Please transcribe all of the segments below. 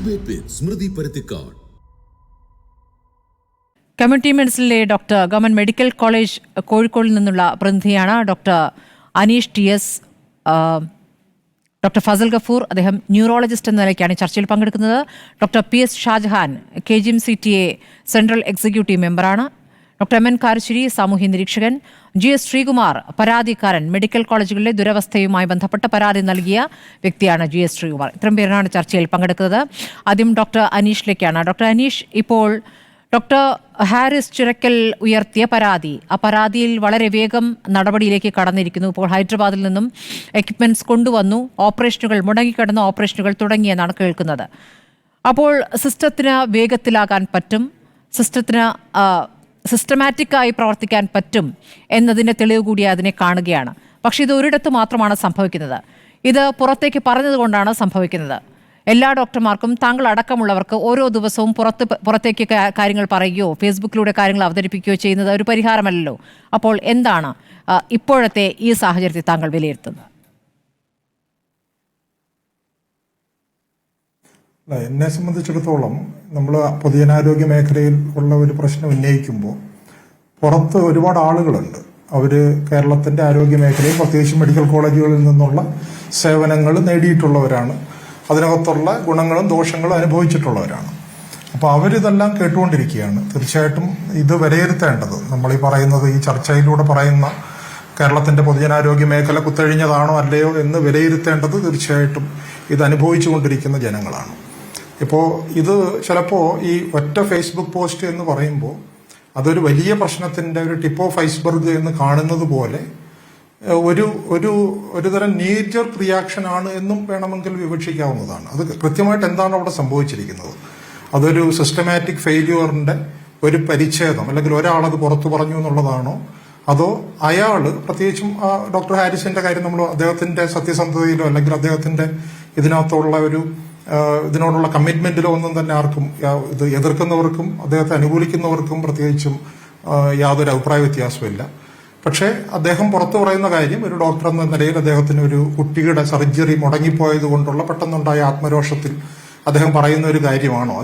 Debate with Smriti Paruthikad. Community മെഡിസിനിലെ doctor government medical college കോഴിക്കോടിൽ നിന്നുള്ള പ്രതിനിധിയാണ് doctor Aneesh TS. Doctor Fazal Gafoor, അദ്ദേഹം ന്യൂറോളജിസ്റ്റ് എന്ന നിലയ്ക്കാണ് ചർച്ചയിൽ പങ്കെടുക്കുന്നത്. Doctor PS Shajahan KGMCTA central executive മെമ്പറാണ്. ഡോക്ടർ MN കാരശ്ശേരി, സാമൂഹ്യ നിരീക്ഷകൻ. GS ശ്രീകുമാർ, പരാതിക്കാരൻ, മെഡിക്കൽ കോളേജുകളിലെ ദുരവസ്ഥയുമായി ബന്ധപ്പെട്ട് പരാതി നൽകിയ വ്യക്തിയാണ് GS ശ്രീകുമാർ. ഇത്രയും പേരാണ് ചർച്ചയിൽ പങ്കെടുക്കുന്നത്. ആദ്യം ഡോക്ടർ അനീഷിലേക്കാണ്. ഡോക്ടർ അനീഷ്, ഇപ്പോൾ ഡോക്ടർ ഹാരിസ് ചിറക്കൽ ഉയർത്തിയ പരാതി, ആ പരാതിയിൽ വളരെ വേഗം നടപടിയിലേക്ക് കടന്നിരിക്കുന്നു. ഇപ്പോൾ ഹൈദരാബാദിൽ നിന്നും എക്യുപ്മെന്റ്സ് കൊണ്ടുവന്നു, ഓപ്പറേഷനുകൾ, മുടങ്ങിക്കിടന്ന ഓപ്പറേഷനുകൾ തുടങ്ങിയെന്നാണ് കേൾക്കുന്നത്. അപ്പോൾ സിസ്റ്റത്തിന് വേഗത്തിലാകാൻ പറ്റും, സിസ്റ്റത്തിന് സിസ്റ്റമാറ്റിക്കായി പ്രവർത്തിക്കാൻ പറ്റും എന്നതിൻ്റെ തെളിവ് കൂടി അതിനെ കാണുകയാണ്. പക്ഷേ ഇത് ഒരിടത്ത് മാത്രമാണ് സംഭവിക്കുന്നത്. ഇത് പുറത്തേക്ക് പറഞ്ഞതുകൊണ്ടാണ് സംഭവിക്കുന്നത്. എല്ലാ ഡോക്ടർമാർക്കും, താങ്കൾ അടക്കമുള്ളവർക്ക് ഓരോ ദിവസവും പുറത്തേക്ക് കാര്യങ്ങൾ പറയുകയോ ഫേസ്ബുക്കിലൂടെ കാര്യങ്ങൾ അവതരിപ്പിക്കുകയോ ചെയ്യുന്നത് ഒരു പരിഹാരമല്ലല്ലോ. അപ്പോൾ എന്താണ് ഇപ്പോഴത്തെ ഈ സാഹചര്യത്തെ താങ്കൾ വിലയിരുത്തുന്നത്? എന്നെ സംബന്ധിച്ചിടത്തോളം നമ്മൾ പൊതുജനാരോഗ്യ മേഖലയിൽ ഉള്ള ഒരു പ്രശ്നം ഉന്നയിക്കുമ്പോൾ പുറത്ത് ഒരുപാട് ആളുകളുണ്ട്. അവർ കേരളത്തിൻ്റെ ആരോഗ്യ മേഖലയിൽ പ്രത്യേകിച്ച് മെഡിക്കൽ കോളേജുകളിൽ നിന്നുള്ള സേവനങ്ങൾ നേടിയിട്ടുള്ളവരാണ്, അതിനകത്തുള്ള ഗുണങ്ങളും ദോഷങ്ങളും അനുഭവിച്ചിട്ടുള്ളവരാണ്. അപ്പോൾ അവരിതെല്ലാം കേട്ടുകൊണ്ടിരിക്കുകയാണ്. തീർച്ചയായിട്ടും ഇത് വിലയിരുത്തേണ്ടത്, നമ്മളീ പറയുന്നത്, ഈ ചർച്ചയിലൂടെ പറയുന്ന കേരളത്തിൻ്റെ പൊതുജനാരോഗ്യ മേഖല കുത്തഴിഞ്ഞതാണോ അല്ലയോ എന്ന് വിലയിരുത്തേണ്ടത് തീർച്ചയായിട്ടും ഇത് അനുഭവിച്ചു കൊണ്ടിരിക്കുന്ന ജനങ്ങളാണ്. ഇപ്പോൾ ഇത് ചിലപ്പോൾ ഈ ഒറ്റ ഫേസ്ബുക്ക് പോസ്റ്റ് എന്ന് പറയുമ്പോൾ അതൊരു വലിയ പ്രശ്നത്തിൻ്റെ ഒരു ടിപ്പ് ഓഫ് ഐസ്ബർഗ് എന്ന് കാണുന്നത് പോലെ ഒരു തരം നേച്ചർ റിയാക്ഷൻ ആണ് എന്നും വേണമെങ്കിൽ വിവക്ഷിക്കാവുന്നതാണ്. അത് കൃത്യമായിട്ട് എന്താണ് അവിടെ സംഭവിച്ചിരിക്കുന്നത്? അതൊരു സിസ്റ്റമാറ്റിക് ഫെയില്യൂറിന്റെ ഒരു പരിച്ഛേദം, അല്ലെങ്കിൽ ഒരാളത് പുറത്തു പറഞ്ഞു എന്നുള്ളതാണോ, അതോ അയാൾ, പ്രത്യേകിച്ചും ഡോക്ടർ ഹാരിസിന്റെ കാര്യം, നമ്മൾ അദ്ദേഹത്തിന്റെ സത്യസന്ധതയിലോ അല്ലെങ്കിൽ അദ്ദേഹത്തിന്റെ ഇതിനകത്തുള്ള ഇതിനോടുള്ള കമ്മിറ്റ്മെന്റിലോ ഒന്നും തന്നെ ആർക്കും, ഇത് എതിർക്കുന്നവർക്കും അദ്ദേഹത്തെ അനുകൂലിക്കുന്നവർക്കും പ്രത്യേകിച്ചും യാതൊരു അഭിപ്രായ വ്യത്യാസമില്ല. പക്ഷേ അദ്ദേഹം പുറത്തു പറയുന്ന കാര്യം, ഒരു ഡോക്ടർ എന്ന നിലയിൽ അദ്ദേഹത്തിന് ഒരു കുട്ടിയുടെ സർജറി മുടങ്ങിപ്പോയത് കൊണ്ടുള്ള പെട്ടെന്നുണ്ടായ ആത്മരോഷത്തിൽ അദ്ദേഹം പറയുന്ന ഒരു കാര്യമാണോ,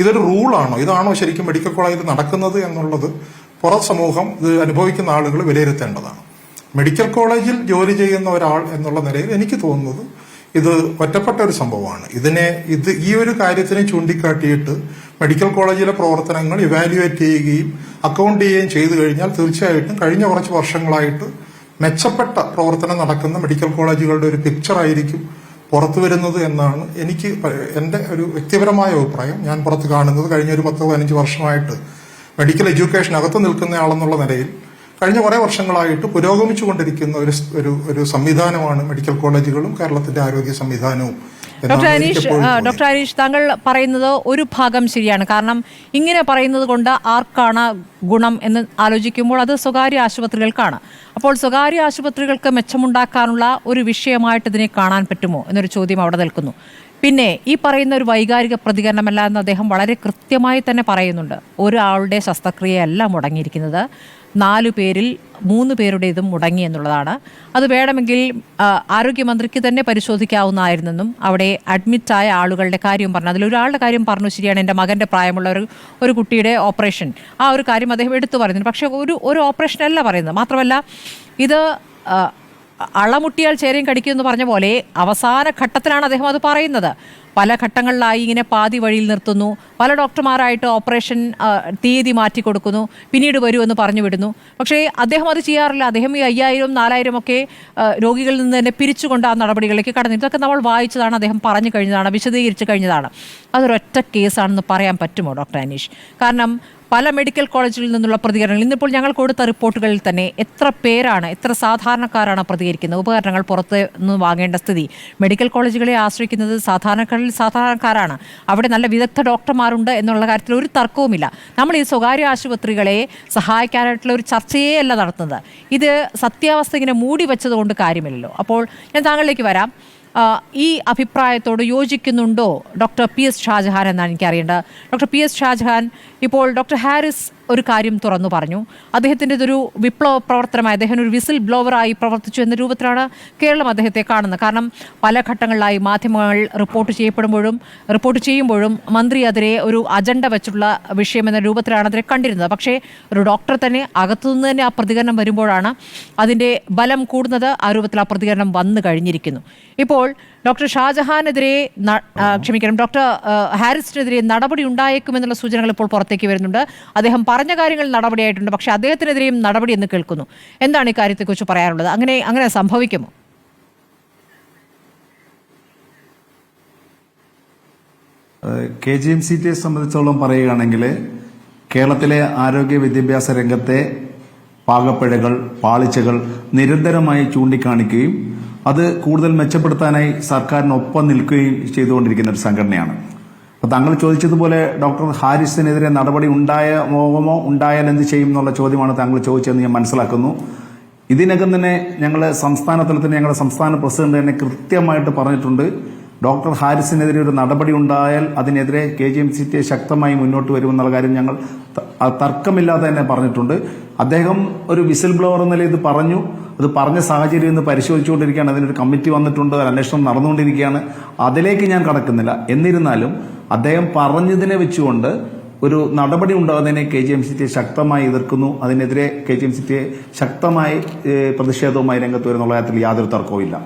ഇതൊരു റൂളാണോ, ഇതാണോ ശരിക്കും മെഡിക്കൽ കോളേജിൽ നടക്കുന്നത് എന്നുള്ളത് പുറം സമൂഹം, ഇത് അനുഭവിക്കുന്ന ആളുകൾ വിലയിരുത്തേണ്ടതാണ്. മെഡിക്കൽ കോളേജിൽ ജോലി ചെയ്യുന്ന ഒരാൾ എന്നുള്ള നിലയിൽ എനിക്ക് തോന്നുന്നത് ഇത് ഒറ്റപ്പെട്ട ഒരു സംഭവമാണ്. ഈ ഒരു കാര്യത്തിനെ ചൂണ്ടിക്കാട്ടിയിട്ട് മെഡിക്കൽ കോളേജിലെ പ്രവർത്തനങ്ങൾ ഇവാലുവേറ്റ് ചെയ്യുകയും അക്കൗണ്ട് ചെയ്യുകയും ചെയ്തു കഴിഞ്ഞാൽ തീർച്ചയായിട്ടും കഴിഞ്ഞ കുറച്ച് വർഷങ്ങളായിട്ട് മെച്ചപ്പെട്ട പ്രവർത്തനം നടക്കുന്ന മെഡിക്കൽ കോളേജുകളുടെ ഒരു പിക്ചർ ആയിരിക്കും പുറത്തു വരുന്നത് എന്നാണ് എൻ്റെ ഒരു വ്യക്തിപരമായ അഭിപ്രായം. ഞാൻ പുറത്ത് കാണുന്നത് കഴിഞ്ഞ ഒരു 10-15 വർഷമായിട്ട് മെഡിക്കൽ എഡ്യൂക്കേഷൻ അകത്ത് നിൽക്കുന്നയാളെന്നുള്ള നിലയിൽ കഴിഞ്ഞ കുറെ വർഷങ്ങളായിട്ട് പുരോഗമിച്ചുകൊണ്ടിരിക്കുന്ന ഒരു സംവിധാനമാണ് മെഡിക്കൽ കോളേജുകളും കേരളത്തിന്റെ ആരോഗ്യ സംവിധാനവും. ഡോക്ടർ അനീഷ്, താങ്കൾ പറയുന്നത് ഒരു ഭാഗം ശരിയാണ്. കാരണം ഇങ്ങനെ പറയുന്നത് കൊണ്ട് ആർക്കാണ് ഗുണം എന്ന് ആലോചിക്കുമ്പോൾ അത് സ്വകാര്യ ആശുപത്രികൾക്കാണ്. അപ്പോൾ സ്വകാര്യ ആശുപത്രികൾക്ക് മെച്ചമുണ്ടാക്കാനുള്ള ഒരു വിഷയമായിട്ട് ഇതിനെ കാണാൻ പറ്റുമോ എന്നൊരു ചോദ്യം അവിടെ നിൽക്കുന്നു. പിന്നെ ഈ പറയുന്ന ഒരു വൈകാരിക പ്രതികരണമല്ല എന്ന് അദ്ദേഹം വളരെ കൃത്യമായി തന്നെ പറയുന്നുണ്ട്. ഒരാളുടെ ശസ്ത്രക്രിയയല്ല മുടങ്ങിയിരിക്കുന്നത്, 4 പേരിൽ 3 പേരുടേതും മുടങ്ങി എന്നുള്ളതാണ്. അത് വേണമെങ്കിൽ ആരോഗ്യമന്ത്രിക്ക് തന്നെ പരിശോധിക്കാവുന്നതായിരുന്നെന്നും അവിടെ അഡ്മിറ്റായ ആളുകളുടെ കാര്യം പറഞ്ഞു, അതിലൊരാളുടെ കാര്യം പറഞ്ഞു, ശരിയാണ്, എൻ്റെ മകൻ്റെ പ്രായമുള്ള ഒരു കുട്ടിയുടെ ഓപ്പറേഷൻ, ആ ഒരു കാര്യം അദ്ദേഹം എടുത്തു പറയുന്നു. പക്ഷേ ഒരു ഓപ്പറേഷനല്ല പറയുന്നത്. മാത്രമല്ല, ഇത് അളമുട്ടിയാൽ ചേരയും കടിക്കുമെന്ന് പറഞ്ഞ പോലെ അവസാന ഘട്ടത്തിലാണ് അദ്ദേഹം അത് പറയുന്നത്. പല ഘട്ടങ്ങളിലായി ഇങ്ങനെ പാതി വഴിയിൽ നിർത്തുന്നു, പല ഡോക്ടർമാരായിട്ട് ഓപ്പറേഷൻ തീയതി മാറ്റി കൊടുക്കുന്നു, പിന്നീട് വരുമെന്ന് പറഞ്ഞു വിടുന്നു. പക്ഷേ അദ്ദേഹം അത് ചെയ്യാറില്ല. അദ്ദേഹം ഈ 5000-4000 ഒക്കെ രോഗികളിൽ നിന്ന് തന്നെ പിരിച്ചുകൊണ്ട് ആ നടപടികളിലേക്ക് കടന്നു. ഇതൊക്കെ നമ്മൾ വായിച്ചതാണ്, അദ്ദേഹം പറഞ്ഞു കഴിഞ്ഞതാണ്, വിശദീകരിച്ച് കഴിഞ്ഞതാണ്. അതൊരൊറ്റ കേസാണെന്ന് പറയാൻ പറ്റുമോ ഡോക്ടർ അനീഷ്? കാരണം പല മെഡിക്കൽ കോളേജിൽ നിന്നുള്ള പ്രതികരണങ്ങൾ, ഇന്നിപ്പോൾ ഞങ്ങൾ കൊടുത്ത റിപ്പോർട്ടുകളിൽ തന്നെ എത്ര സാധാരണക്കാരാണ് പ്രതികരിക്കുന്നത്. ഉപകരണങ്ങൾ പുറത്ത് നിന്ന് വാങ്ങേണ്ട സ്ഥിതി, മെഡിക്കൽ കോളേജുകളെ ആശ്രയിക്കുന്നത് സാധാരണക്കാരാണ്. അവിടെ നല്ല വിദഗ്ധ ഡോക്ടർമാരുണ്ട് എന്നുള്ള കാര്യത്തിൽ ഒരു തർക്കവുമില്ല. നമ്മൾ ഈ സ്വകാര്യ ആശുപത്രികളെ സഹായിക്കാനായിട്ടുള്ള ഒരു ചർച്ചയേ അല്ല നടത്തുന്നത്. ഇത് സത്യാവസ്ഥ ഇങ്ങനെ മൂടി വെച്ചത് കൊണ്ട് കാര്യമില്ലല്ലോ. അപ്പോൾ ഞാൻ താങ്കളിലേക്ക് വരാം. ഈ അഭിപ്രായത്തോട് യോജിക്കുന്നുണ്ടോ ഡോക്ടർ PS ഷാജഹാൻ എന്നാണ് എനിക്കറിയേണ്ടത്. ഡോക്ടർ PS ഷാജഹാൻ, ഇപ്പോൾ ഡോക്ടർ ഹാരിസ് ഒരു കാര്യം തുറന്നു പറഞ്ഞു. അദ്ദേഹത്തിൻ്റെതൊരു വിപ്ലവ പ്രവർത്തനമായി, അദ്ദേഹം ഒരു വിസിൽ ബ്ലോവറായി പ്രവർത്തിച്ചു എന്ന രൂപത്തിലാണ് കേരളം അദ്ദേഹത്തെ കാണുന്നത്. കാരണം പല ഘട്ടങ്ങളിലായി മാധ്യമങ്ങൾ റിപ്പോർട്ട് ചെയ്യുമ്പോഴും മന്ത്രി അതിനെ ഒരു അജണ്ട വെച്ചുള്ള വിഷയം എന്ന രൂപത്തിലാണ് അതിനെ കണ്ടിരുന്നത്. പക്ഷേ ഒരു ഡോക്ടർ തന്നെ അകത്തുനിന്ന് തന്നെ ആ പ്രതികരണം വരുമ്പോഴാണ് അതിൻ്റെ ബലം കൂടുന്നത്. ആ രൂപത്തിൽ ആ പ്രതികരണം വന്നു കഴിഞ്ഞിരിക്കുന്നു. ഇപ്പോൾ ഡോക്ടർ ഡോക്ടർ ഹാരിസിനെതിരെ നടപടി ഉണ്ടായേക്കുമെന്നുള്ള സൂചനകൾ ഇപ്പോൾ പുറത്തേക്ക് വരുന്നുണ്ട്. അദ്ദേഹം പറഞ്ഞ കാര്യങ്ങൾ നടപടിയായിട്ടുണ്ട്, പക്ഷേ അദ്ദേഹത്തിനെതിരെയും നടപടി എന്ന് കേൾക്കുന്നു. എന്താണ് ഈ കാര്യത്തെക്കുറിച്ച് പറയാനുള്ളത്? അങ്ങനെ സംഭവിക്കുമോ? KGMCTയെ സംബന്ധിച്ചോളം പറയുകയാണെങ്കിൽ കേരളത്തിലെ ആരോഗ്യ വിദ്യാഭ്യാസ രംഗത്തെ പാകപ്പിഴകൾ, പാളിച്ചകൾ നിരന്തരമായി ചൂണ്ടിക്കാണിക്കുകയും അത് കൂടുതൽ മെച്ചപ്പെടുത്താനായി സർക്കാരിനൊപ്പം നിൽക്കുകയും ചെയ്തുകൊണ്ടിരിക്കുന്ന ഒരു സംഘടനയാണ്. അപ്പോൾ താങ്കൾ ചോദിച്ചതുപോലെ ഡോക്ടർ ഹാരിസിനെതിരെ നടപടി ഉണ്ടായാൽ എന്ത് ചെയ്യും എന്നുള്ള ചോദ്യമാണ് താങ്കൾ ചോദിച്ചതെന്ന് ഞാൻ മനസ്സിലാക്കുന്നു. ഇതിനകം തന്നെ ഞങ്ങളുടെ സംസ്ഥാന തലത്തിൽ ഞങ്ങളുടെ സംസ്ഥാന പ്രസിഡന്റ് തന്നെ കൃത്യമായിട്ട് പറഞ്ഞിട്ടുണ്ട്, ഡോക്ടർ ഹാരിസിനെതിരെ ഒരു നടപടി ഉണ്ടായാൽ അതിനെതിരെ KGMCT ശക്തമായി മുന്നോട്ട് വരുമെന്നുള്ള കാര്യം ഞങ്ങൾ തർക്കമില്ലാതെ തന്നെ പറഞ്ഞിട്ടുണ്ട്. അദ്ദേഹം ഒരു വിസിൽ ബ്ലോവർ എന്ന നിലയിൽ ഇത് പറഞ്ഞു. അത് പറഞ്ഞ സാഹചര്യം ഇന്ന് പരിശോധിച്ചുകൊണ്ടിരിക്കുകയാണ്. അതിനൊരു കമ്മിറ്റി വന്നിട്ടുണ്ട്, അന്വേഷണം നടന്നുകൊണ്ടിരിക്കുകയാണ്. അതിലേക്ക് ഞാൻ കടക്കുന്നില്ല. എന്നിരുന്നാലും അദ്ദേഹം പറഞ്ഞതിനെ വെച്ചുകൊണ്ട് ഒരു നടപടി ഉണ്ടാകുന്നതിനെ KGMCT ശക്തമായി എതിർക്കുന്നു. അതിനെതിരെ KGMCT ശക്തമായി പ്രതിഷേധവുമായി രംഗത്ത് വരുന്നുള്ള കാര്യത്തിൽ യാതൊരു തർക്കവുമില്ല.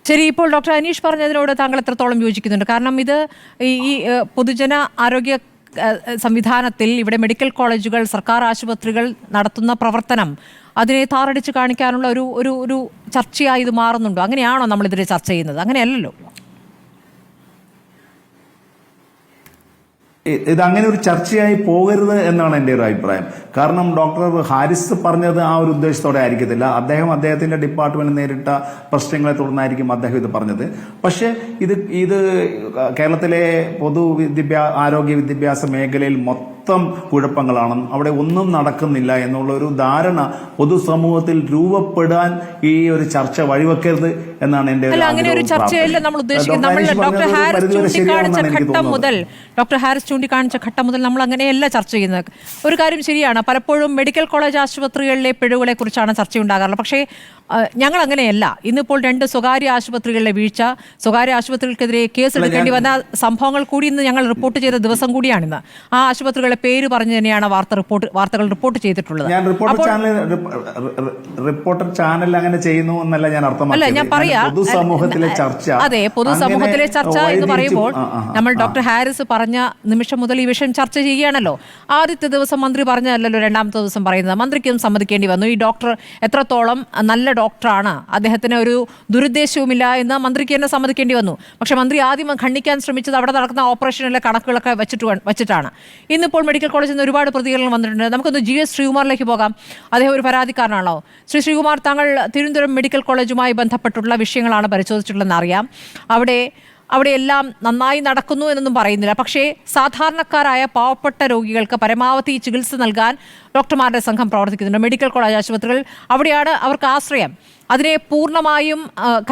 ശരി, ഇപ്പോൾ ഡോക്ടർ അനീഷ് പറഞ്ഞതിനോട് താങ്കൾ എത്രത്തോളം യോജിക്കുന്നുണ്ട്? കാരണം ഇത് ഈ പൊതുജന ആരോഗ്യ സംവിധാനത്തിൽ ഇവിടെ മെഡിക്കൽ കോളേജുകൾ, സർക്കാർ ആശുപത്രികൾ നടത്തുന്ന പ്രവർത്തനം അതിനെ താറടിച്ച് കാണിക്കാനുള്ള ഒരു ചർച്ചയായി ഇത് മാറുന്നുണ്ടോ? അങ്ങനെയാണോ നമ്മളിതിനെ ചർച്ച ചെയ്യുന്നത്? അങ്ങനെയല്ലല്ലോ. ഇത് അങ്ങനെ ഒരു ചർച്ചയായി പോകരുത് എന്നാണ് എൻ്റെ ഒരു അഭിപ്രായം. കാരണം ഡോക്ടർ ഹാരിസ് പറഞ്ഞത് ആ ഒരു ഉദ്ദേശത്തോടെ ആയിരിക്കത്തില്ല. അദ്ദേഹത്തിന്റെ ഡിപ്പാർട്ട്മെന്റ് നേരിട്ട പ്രശ്നങ്ങളെ തുടർന്നായിരിക്കും അദ്ദേഹം ഇത് പറഞ്ഞത്. പക്ഷേ ഇത് കേരളത്തിലെ ആരോഗ്യ വിദ്യാഭ്യാസ മേഖലയിൽ മൊത്തം കുഴപ്പങ്ങളാണെന്നും അവിടെ ഒന്നും നടക്കുന്നില്ല എന്നുള്ള ഒരു ധാരണ പൊതുസമൂഹത്തിൽ രൂപപ്പെടാൻ ഈ ഒരു ചർച്ച വഴിവെക്കരുത് എന്നാണ് എൻ്റെ അങ്ങനെ ഒരു ചർച്ചയല്ല നമ്മൾ ഉദ്ദേശിക്കുന്നത്. ഡോക്ടർ ഹാരിസ് ചൂണ്ടിക്കാണിച്ച ഘട്ടം മുതൽ നമ്മൾ അങ്ങനെയല്ല ചർച്ച ചെയ്യുന്നത്. ഒരു കാര്യം ശരിയാണ്, പലപ്പോഴും മെഡിക്കൽ കോളേജ് ആശുപത്രികളിലെ പിഴവുകളെ കുറിച്ചാണ് ചർച്ചയുണ്ടാകാറുള്ളത്. പക്ഷേ ഞങ്ങൾ അങ്ങനെയല്ല. ഇന്നിപ്പോൾ 2 സ്വകാര്യ ആശുപത്രികളിലെ വീഴ്ച, സ്വകാര്യ ആശുപത്രികൾക്കെതിരെ കേസെടുക്കേണ്ടി വന്ന സംഭവങ്ങൾ കൂടി ഇന്ന് ഞങ്ങൾ റിപ്പോർട്ട് ചെയ്ത ദിവസം കൂടിയാണിന്ന്. ആ ആശുപത്രികളെ പേര് പറഞ്ഞു തന്നെയാണ് വാർത്തകൾ റിപ്പോർട്ട് ചെയ്തിട്ടുള്ളത്. റിപ്പോർട്ടർ ചാനൽ അങ്ങനെ ചെയ്യുന്നു എന്നല്ല ഞാൻ അല്ല, ഞാൻ പറയാ പൊതുസമൂഹത്തിലെ ചർച്ച. അതെ, പൊതുസമൂഹത്തിലെ ചർച്ച എന്ന് പറയുമ്പോൾ നമ്മൾ ഡോക്ടർ ഹാരിസ് പറഞ്ഞ നിമിഷം മുതൽ ഈ വിഷയം ചർച്ച ചെയ്യുകയാണല്ലോ. ആദ്യത്തെ ദിവസം മന്ത്രി പറഞ്ഞതല്ലല്ലോ രണ്ടാമത്തെ ദിവസം പറയുന്നത്. മന്ത്രിക്കും സമ്മതിക്കേണ്ടി വന്നു. ഈ ഡോക്ടർ എത്രത്തോളം നല്ല ഡോക്ടറാണ്, അദ്ദേഹത്തിന് ഒരു ദുരുദ്ദേശവുമില്ല എന്ന് മന്ത്രിക്ക് തന്നെ സമ്മതിക്കേണ്ടി വന്നു. പക്ഷെ മന്ത്രി ആദ്യം ഖണ്ഡിക്കാൻ ശ്രമിച്ചത് അവിടെ നടക്കുന്ന ഓപ്പറേഷനിലെ കണക്കുകളൊക്കെ വെച്ചിട്ടാണ്. ഇന്നിപ്പോൾ മെഡിക്കൽ കോളേജിൽ നിന്ന് ഒരുപാട് പ്രതികരണം വന്നിട്ടുണ്ട്. നമുക്കൊന്ന് GS ശ്രീകുമാറിലേക്ക് പോകാം. അദ്ദേഹം ഒരു പരാതിക്കാരനാണല്ലോ. ശ്രീകുമാർ, താങ്കൾ തിരുവനന്തപുരം മെഡിക്കൽ കോളേജുമായി ബന്ധപ്പെട്ടുള്ള വിഷയങ്ങളാണ് പരിശോധിച്ചിട്ടുള്ളതെന്ന് അറിയാം. അവിടെയെല്ലാം നന്നായി നടക്കുന്നു എന്നൊന്നും പറയുന്നില്ല. പക്ഷേ സാധാരണക്കാരായ പാവപ്പെട്ട രോഗികൾക്ക് പരമാവധി ചികിത്സ നൽകാൻ ഡോക്ടർമാരുടെ സംഘം പ്രവർത്തിക്കുന്നുണ്ട്. മെഡിക്കൽ കോളേജ് ആശുപത്രികൾ അവിടെയാണ് അവർക്ക് ആശ്രയം. അതിനെ പൂർണ്ണമായും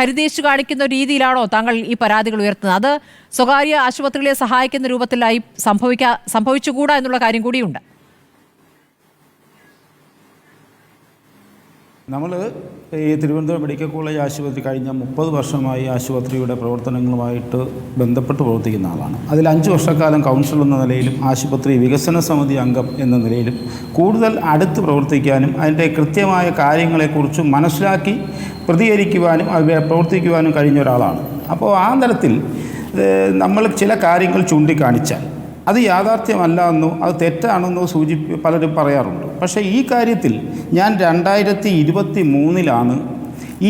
കരുതേച്ചു കാണിക്കുന്ന രീതിയിലാണോ താങ്കൾ ഈ പരാതികൾ ഉയർത്തുന്നത്? അത് സ്വകാര്യ ആശുപത്രികളെ സഹായിക്കുന്ന രൂപത്തിലായി സംഭവിച്ചുകൂടാ എന്നുള്ള കാര്യം കൂടിയുണ്ട്. നമ്മൾ ഈ തിരുവനന്തപുരം മെഡിക്കൽ കോളേജ് ആശുപത്രി കഴിഞ്ഞ 30 വർഷമായി ആശുപത്രിയുടെ പ്രവർത്തനങ്ങളുമായിട്ട് ബന്ധപ്പെട്ട് പ്രവർത്തിക്കുന്ന ആളാണ്. അതിൽ 5 വർഷക്കാലം കൗൺസിൽ എന്ന നിലയിലും ആശുപത്രി വികസന സമിതി അംഗം എന്ന നിലയിലും കൂടുതൽ അടുത്ത് പ്രവർത്തിക്കാനും അതിൻ്റെ കൃത്യമായ കാര്യങ്ങളെക്കുറിച്ച് മനസ്സിലാക്കി പ്രതികരിക്കുവാനും പ്രവർത്തിക്കുവാനും കഴിഞ്ഞ ഒരാളാണ്. അപ്പോൾ ആ തരത്തിൽ നമ്മൾ ചില കാര്യങ്ങൾ ചൂണ്ടിക്കാണിച്ചാൽ അത് യാഥാർത്ഥ്യമല്ല എന്നോ അത് തെറ്റാണെന്നോ പലരും പറയാറുണ്ട്. പക്ഷേ ഈ കാര്യത്തിൽ ഞാൻ 2023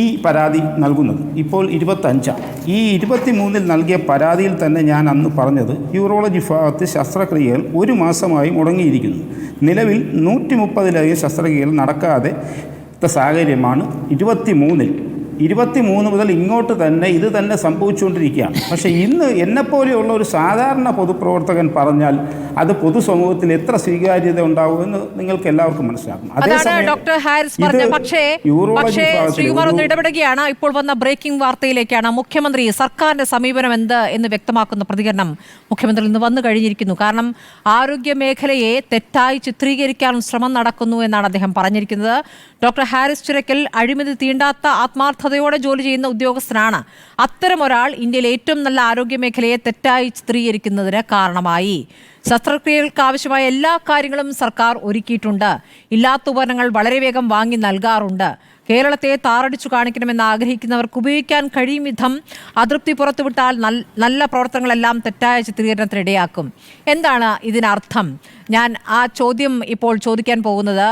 ഈ പരാതി നൽകുന്നത്. ഇപ്പോൾ 25. ഈ 23 നൽകിയ പരാതിയിൽ തന്നെ ഞാൻ അന്ന് പറഞ്ഞത് യൂറോളജി ഭാഗത്ത് ശസ്ത്രക്രിയകൾ 1 മാസമായി മുടങ്ങിയിരിക്കുന്നു. നിലവിൽ 130-ലധികം ശസ്ത്രക്രിയകൾ നടക്കാതെ സാഹചര്യമാണ് 23 23 മുതൽ ഇങ്ങോട്ട് തന്നെ ഇത് തന്നെ സംഭവിച്ചുകൊണ്ടിരിക്കുകയാണ്. പക്ഷേ ഇന്ന് എന്നെപ്പോലെയുള്ള ഒരു സാധാരണ പൊതുപ്രവർത്തകൻ പറഞ്ഞാൽ അത് പൊതുസമൂഹത്തിൽ എത്ര സ്വീകാര്യത ഉണ്ടാവുമെന്ന് നിങ്ങൾക്ക് എല്ലാവർക്കും മനസ്സിലാക്കും. അതാണ് ഡോക്ടർ ഹാരിസ് പറഞ്ഞത്. പക്ഷേ ശ്രീകുമാർ ഒന്ന് ഇടപെടുകയാണ്. ഇപ്പോൾ വന്ന ബ്രേക്കിംഗ് വാർത്തയിലേക്കാണ്. മുഖ്യമന്ത്രി സർക്കാരിന്റെ സമീപനം എന്ത് എന്ന് വ്യക്തമാക്കുന്ന പ്രതികരണം മുഖ്യമന്ത്രി ഇന്ന് വന്നു കഴിഞ്ഞിരിക്കുന്നു. കാരണം ആരോഗ്യ മേഖലയെ തെറ്റായി ചിത്രീകരിക്കാൻ ശ്രമം നടക്കുന്നു എന്നാണ് അദ്ദേഹം പറഞ്ഞിരിക്കുന്നത്. ഡോക്ടർ ഹാരിസ് ചിറക്കൽ അഴിമതി തീണ്ടാത്ത ആത്മാർത്ഥതയോടെ ജോലി ചെയ്യുന്ന ഉദ്യോഗസ്ഥനാണ്. അത്തരം ഒരാൾ ഇന്ത്യയിലെ ഏറ്റവും നല്ല ആരോഗ്യ മേഖലയെ തെറ്റായി ചിത്രീകരിക്കുന്നതിന് കാരണമായി. ശസ്ത്രക്രിയകൾക്ക് ആവശ്യമായ എല്ലാ കാര്യങ്ങളും സർക്കാർ ഒരുക്കിയിട്ടുണ്ട്. ഇല്ലാത്ത ഉപകരണങ്ങൾ വളരെ വേഗം വാങ്ങി നൽകാറുണ്ട്. കേരളത്തെ താറടിച്ചു കാണിക്കണമെന്ന് ആഗ്രഹിക്കുന്നവർക്ക് ഉപയോഗിക്കാൻ കഴിയും വിധം അതൃപ്തി പുറത്തുവിട്ടാൽ നല്ല പ്രവർത്തനങ്ങളെല്ലാം തെറ്റായ ചിത്രീകരണത്തിനിടയാക്കും. എന്താണ് ഇതിനർത്ഥം? ഞാൻ ആ ചോദ്യം ഇപ്പോൾ ചോദിക്കാൻ പോകുന്നത്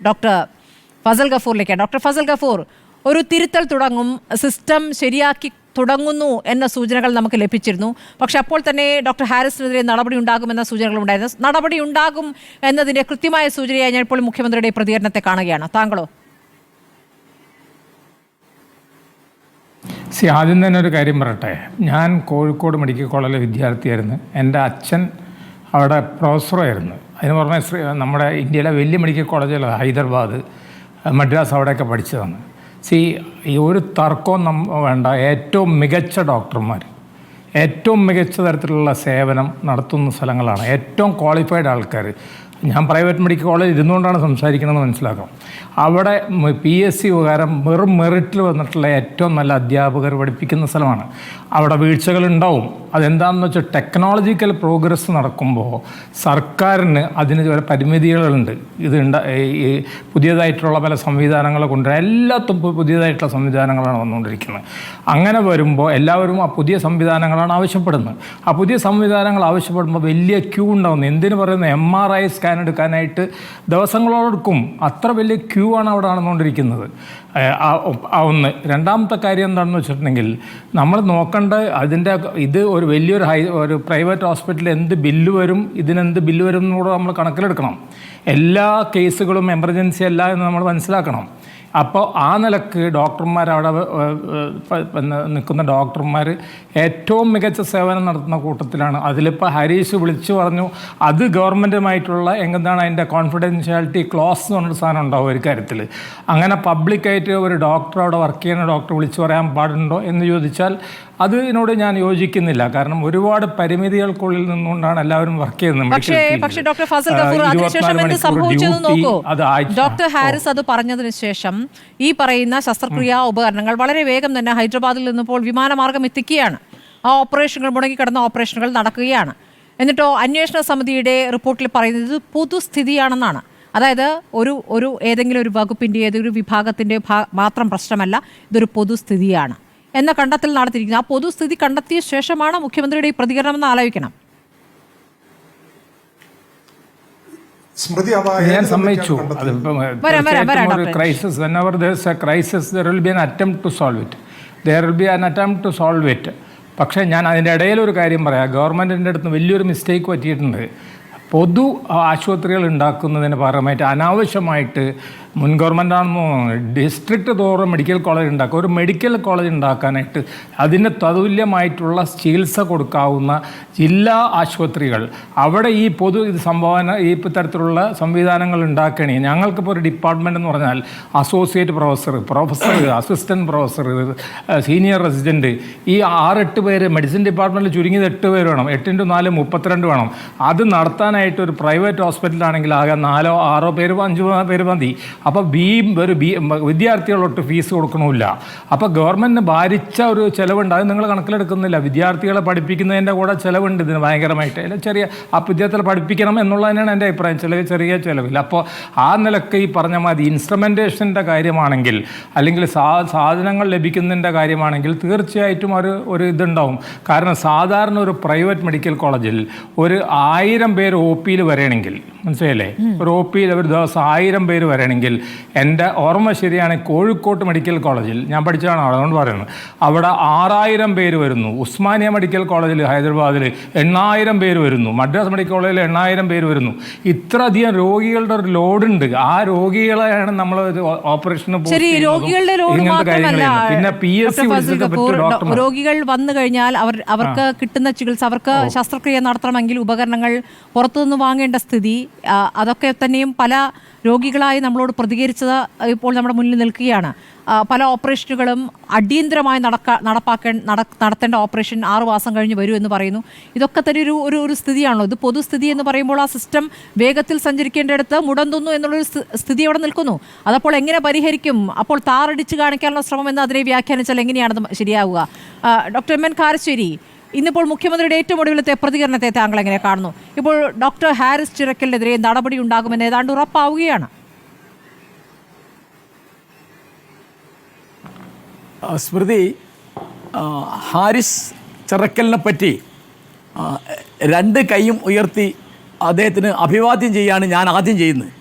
ഡോക്ടർ ഫസൽ ഗഫൂറിലേക്കാണ്. ഡോക്ടർ ഫസൽ ഗഫൂർ, ഒരു തിരുത്തൽ തുടങ്ങും, സിസ്റ്റം ശരിയാക്കി തുടങ്ങുന്നു എന്ന സൂചനകൾ നമുക്ക് ലഭിച്ചിരുന്നു. പക്ഷെ അപ്പോൾ തന്നെ ഡോക്ടർ ഹാരിസിനെതിരെ നടപടി ഉണ്ടാകുമെന്ന സൂചനകൾ ഉണ്ടായിരുന്നു. നടപടി ഉണ്ടാകും എന്നതിൻ്റെ കൃത്യമായ സൂചനയായി ഞാൻ ഇപ്പോൾ മുഖ്യമന്ത്രിയുടെ പ്രതികരണത്തെ കാണുകയാണ്. താങ്കളോ? ആദ്യം തന്നെ ഒരു കാര്യം പറയട്ടെ. ഞാൻ കോഴിക്കോട് മെഡിക്കൽ കോളേജിലെ വിദ്യാർത്ഥിയായിരുന്നു. എൻ്റെ അച്ഛൻ അവിടെ പ്രൊഫസറായിരുന്നു. അതിന് പുറമെ നമ്മുടെ ഇന്ത്യയിലെ വലിയ മെഡിക്കൽ കോളേജുകൾ ഹൈദരാബാദ്, മദ്രാസ്, അവിടെയൊക്കെ പഠിച്ചതാണ്. ഈ ഒരു തർക്കവും വേണ്ട. ഏറ്റവും മികച്ച ഡോക്ടർമാർ, ഏറ്റവും മികച്ച തരത്തിലുള്ള സേവനം നടത്തുന്ന സ്ഥലങ്ങളാണ്. ഏറ്റവും ക്വാളിഫൈഡ് ആൾക്കാർ. ഞാൻ പ്രൈവറ്റ് മെഡിക്കൽ കോളേജ് ഇരുന്നുകൊണ്ടാണ് സംസാരിക്കണമെന്ന് മനസ്സിലാക്കാം. അവിടെ PSC ഉപകാരം വെറും മെറിറ്റിൽ വന്നിട്ടുള്ള ഏറ്റവും നല്ല അധ്യാപകർ പഠിപ്പിക്കുന്ന സ്ഥലമാണ്. അവിടെ വീഴ്ചകളുണ്ടാവും. അതെന്താണെന്ന് വെച്ചാൽ ടെക്നോളജിക്കൽ പ്രോഗ്രസ് നടക്കുമ്പോൾ സർക്കാരിന് അതിന് ചില പരിമിതികളുണ്ട്. ഈ പുതിയതായിട്ടുള്ള പല സംവിധാനങ്ങൾ കൊണ്ടുവരാൻ എല്ലാത്തും പുതിയതായിട്ടുള്ള സംവിധാനങ്ങളാണ് വന്നുകൊണ്ടിരിക്കുന്നത്. അങ്ങനെ വരുമ്പോൾ എല്ലാവരും ആ പുതിയ സംവിധാനങ്ങളാണ് ആവശ്യപ്പെടുന്നത്. ആ പുതിയ സംവിധാനങ്ങൾ ആവശ്യപ്പെടുമ്പോൾ വലിയ ക്യൂ ഉണ്ടാകുന്നു. എന്തിനു പറയുന്നത്, MRI സ്കാൻ എടുക്കാനായിട്ട് ദിവസങ്ങളോടെടുക്കും. അത്ര വലിയ ക്യൂ ആണ് അവിടെ നടന്നുകൊണ്ടിരിക്കുന്നത്. ഒന്ന്. രണ്ടാമത്തെ കാര്യം എന്താണെന്ന് വെച്ചിട്ടുണ്ടെങ്കിൽ, നമ്മൾ നോക്കേണ്ട ഇത് ഒരു വലിയൊരു ഒരു പ്രൈവറ്റ് ഹോസ്പിറ്റലിൽ എന്ത് ബില്ല് വരും, ഇതിനെന്ത് ബില്ല് വരും എന്നുകൂടെ നമ്മൾ കണക്കിലെടുക്കണം. എല്ലാ കേസുകളും എമർജൻസി അല്ല എന്ന് നമ്മൾ മനസ്സിലാക്കണം. അപ്പോൾ ആ നിലക്ക് ഡോക്ടർമാർ, അവിടെ നിൽക്കുന്ന ഡോക്ടർമാർ ഏറ്റവും മികച്ച സേവനം നടത്തുന്ന കൂട്ടത്തിലാണ്. അതിലിപ്പോൾ ഹരീഷ് വിളിച്ചു പറഞ്ഞു അത് ഗവൺമെൻറ്റുമായിട്ടുള്ള എന്താണ് അതിൻ്റെ കോൺഫിഡൻഷ്യാലിറ്റി ക്ലോസ് എന്ന് പറഞ്ഞൊരു സാധനം ഉണ്ടാവും ഒരു കാര്യത്തിൽ. അങ്ങനെ പബ്ലിക്കായിട്ട് ഒരു ഡോക്ടർ, അവിടെ വർക്ക് ചെയ്യുന്ന ഡോക്ടർ വിളിച്ചു പറയാൻ പാടുണ്ടോ എന്ന് ചോദിച്ചാൽ അതിനോട് ഞാൻ യോജിക്കുന്നില്ല. കാരണം ഒരുപാട് പരിമിതികൾക്കുള്ളിൽ നിന്നുകൊണ്ടാണ് എല്ലാവരും വർക്ക് ചെയ്യുന്നത്. പക്ഷേ ഡോക്ടർ ഫസൽ ഗഫൂർ, അതിനുശേഷം എന്ത് സംഭവിച്ചെന്ന് നോക്കൂ. ഡോക്ടർ ഹാരിസ് അത് പറഞ്ഞതിന് ശേഷം ഈ പറയുന്ന ശസ്ത്രക്രിയാ ഉപകരണങ്ങൾ വളരെ വേഗം തന്നെ ഹൈദരാബാദിൽ നിന്നിപ്പോൾ വിമാനമാർഗം എത്തിക്കുകയാണ്. ആ ഓപ്പറേഷനുകൾ, മുടങ്ങിക്കിടന്ന ഓപ്പറേഷനുകൾ നടക്കുകയാണ്. എന്നിട്ടോ അന്വേഷണ സമിതിയുടെ റിപ്പോർട്ടിൽ പറയുന്നത് പൊതുസ്ഥിതിയാണെന്നാണ്. അതായത് ഒരു ഏതെങ്കിലും ഒരു വകുപ്പിൻ്റെ, ഏതൊരു വിഭാഗത്തിൻ്റെ മാത്രം പ്രശ്നമല്ല, ഇതൊരു പൊതുസ്ഥിതിയാണ് എന്ന കണ്ടെത്തൽ നടത്തിയിരിക്കുന്നത്. ആ പൊതുസ്ഥിതി കണ്ടെത്തിയ ശേഷമാണ് മുഖ്യമന്ത്രിയുടെ ഈ പ്രതികരണം എന്ന് ആലോചിക്കണം. ഞാൻ സമ്മതിച്ചു. Crisis, whenever there is a crisis, there will be an attempt to solve it. There will be an attempt to solve it. പക്ഷേ ഞാൻ അതിൻ്റെ ഇടയിലൊരു കാര്യം പറയാം. ഗവൺമെൻറ്റിൻ്റെ അടുത്ത് വലിയൊരു മിസ്റ്റേക്ക് പറ്റിയിട്ടുണ്ട്. പൊതു ആശുപത്രികൾ ഉണ്ടാക്കുന്നതിന് പകരമായിട്ട് അനാവശ്യമായിട്ട് മുൻ ഗവൺമെൻറ്റാണെന്ന് ഡിസ്ട്രിക്റ്റ് തോറും മെഡിക്കൽ കോളേജ് ഉണ്ടാക്കുക. ഒരു മെഡിക്കൽ കോളേജ് ഉണ്ടാക്കാനായിട്ട് അതിന് തതുല്യമായിട്ടുള്ള ചികിത്സ കൊടുക്കാവുന്ന ജില്ലാ ആശുപത്രികൾ, അവിടെ ഈ ഈ തരത്തിലുള്ള സംവിധാനങ്ങൾ ഉണ്ടാക്കണേ. ഞങ്ങൾക്കിപ്പോൾ ഒരു ഡിപ്പാർട്ട്മെൻ്റ് എന്ന് പറഞ്ഞാൽ associate professor, assistant professor, senior resident, ഈ 6-8 പേര് മെഡിസിൻ ഡിപ്പാർട്ട്മെൻറ്റിൽ ചുരുങ്ങിയത് 8 പേര് വേണം. 8 × 4 32 വേണം. അത് നടത്താനായിട്ട് ഒരു പ്രൈവറ്റ് ഹോസ്പിറ്റലാണെങ്കിൽ ആകെ 4-6 പേര് 5 പേര് മതി. അപ്പോൾ വിദ്യാർത്ഥികളൊട്ട് ഫീസ് കൊടുക്കണമില്ല. അപ്പോൾ ഗവൺമെൻറ്റിന് ഭാരിച്ച ഒരു ചിലവുണ്ട്. അത് നിങ്ങൾ കണക്കിലെടുക്കുന്നില്ല. വിദ്യാർത്ഥികളെ പഠിപ്പിക്കുന്നതിൻ്റെ കൂടെ ചിലവുണ്ട് ഇതിന് ഭയങ്കരമായിട്ട്. അല്ല, ചെറിയ ആ വിദ്യാർത്ഥികളെ പഠിപ്പിക്കണം എന്നുള്ളതിനാണ് എൻ്റെ അഭിപ്രായം. ചെറിയ ചിലവില്ല. അപ്പോൾ ആ നിലക്ക് ഈ പറഞ്ഞ മാതിരി ഇൻസ്ട്രുമെൻറ്റേഷൻ്റെ കാര്യമാണെങ്കിൽ, അല്ലെങ്കിൽ സാധനങ്ങൾ ലഭിക്കുന്നതിൻ്റെ കാര്യമാണെങ്കിൽ തീർച്ചയായിട്ടും ഒരു ഇതുണ്ടാവും. കാരണം സാധാരണ ഒരു പ്രൈവറ്റ് മെഡിക്കൽ കോളേജിൽ ഒരു 1000 പേര് OP-യിൽ വരണമെങ്കിൽ, മനസ്സിലായില്ലേ, ഒരു OP-യിൽ ഒരു ദിവസം 1000 പേര് വരണമെങ്കിൽ, എൻ്റെ ഓർമ്മ ശരിയാണ്, കോഴിക്കോട് മെഡിക്കൽ കോളേജിൽ ഞാൻ പഠിച്ചതാണ്, അതുകൊണ്ട് പറയുന്നത്, അവിടെ 6000 പേര് വരുന്നു. ഉസ്മാനിയ മെഡിക്കൽ കോളേജിൽ ഹൈദരാബാദിൽ 8000 പേര് വരുന്നു. മദ്രാസ് മെഡിക്കൽ കോളേജിൽ 8000 പേര് വരുന്നു. ഇത്രയധികം രോഗികളുടെ ഒരു ലോഡുണ്ട്. ആ രോഗികളെയാണ് നമ്മൾ ഓപ്പറേഷന് ഇങ്ങനത്തെ കാര്യങ്ങൾ. പിന്നെ PSC വിളിച്ചിട്ട് ഡോക്ടർ, രോഗികൾ വന്നു കഴിഞ്ഞാൽ അവർക്ക് കിട്ടുന്ന ചികിത്സ, അവർക്ക് ശസ്ത്രക്രിയ നടത്തണമെങ്കിൽ ഉപകരണങ്ങൾ പുറത്തുനിന്ന് വാങ്ങേണ്ട സ്ഥിതി, അതൊക്കെ തന്നെയും പല രോഗികളായി നമ്മളോട് പ്രതികരിച്ചത് ഇപ്പോൾ നമ്മുടെ മുന്നിൽ നിൽക്കുകയാണ്. പല ഓപ്പറേഷനുകളും അടിയന്തരമായി നടത്തേണ്ട ഓപ്പറേഷൻ 6 മാസം കഴിഞ്ഞ് വരൂ എന്ന് പറയുന്നു. ഇതൊക്കെ തന്നെ ഒരു സ്ഥിതിയാണല്ലോ. ഇത് പൊതുസ്ഥിതി എന്ന് പറയുമ്പോൾ ആ സിസ്റ്റം വേഗത്തിൽ സഞ്ചരിക്കേണ്ടിടത്ത് മുടന്തുന്നു എന്നുള്ളൊരു സ്ഥിതി അവിടെ നിൽക്കുന്നു. അതപ്പോൾ എങ്ങനെ പരിഹരിക്കും? അപ്പോൾ താറടിച്ച് കാണിക്കാനുള്ള ശ്രമം എന്ന് അതിനെ വ്യാഖ്യാനിച്ചാൽ എങ്ങനെയാണത് ശരിയാവുക? ഡോക്ടർ MN കാരശ്ശേരി, ഇന്നിപ്പോൾ മുഖ്യമന്ത്രിയുടെ ഏറ്റവും ഒടുവിലത്തെ പ്രതികരണത്തെ താങ്കൾ എങ്ങനെ കാണുന്നു? ഇപ്പോൾ ഡോക്ടർ ഹാരിസ് ചിറക്കലിനെതിരെ നടപടി ഉണ്ടാകുമെന്ന് ഏതാണ്ട് ഉറപ്പാവുകയാണ്. സ്മൃതി, ഹാരിസ് ചിറക്കലിനെ പറ്റി 2 കൈയും ഉയർത്തി അദ്ദേഹത്തിന് അഭിവാദ്യം ചെയ്യാണ് ഞാൻ ആദ്യം ചെയ്യുന്നത്.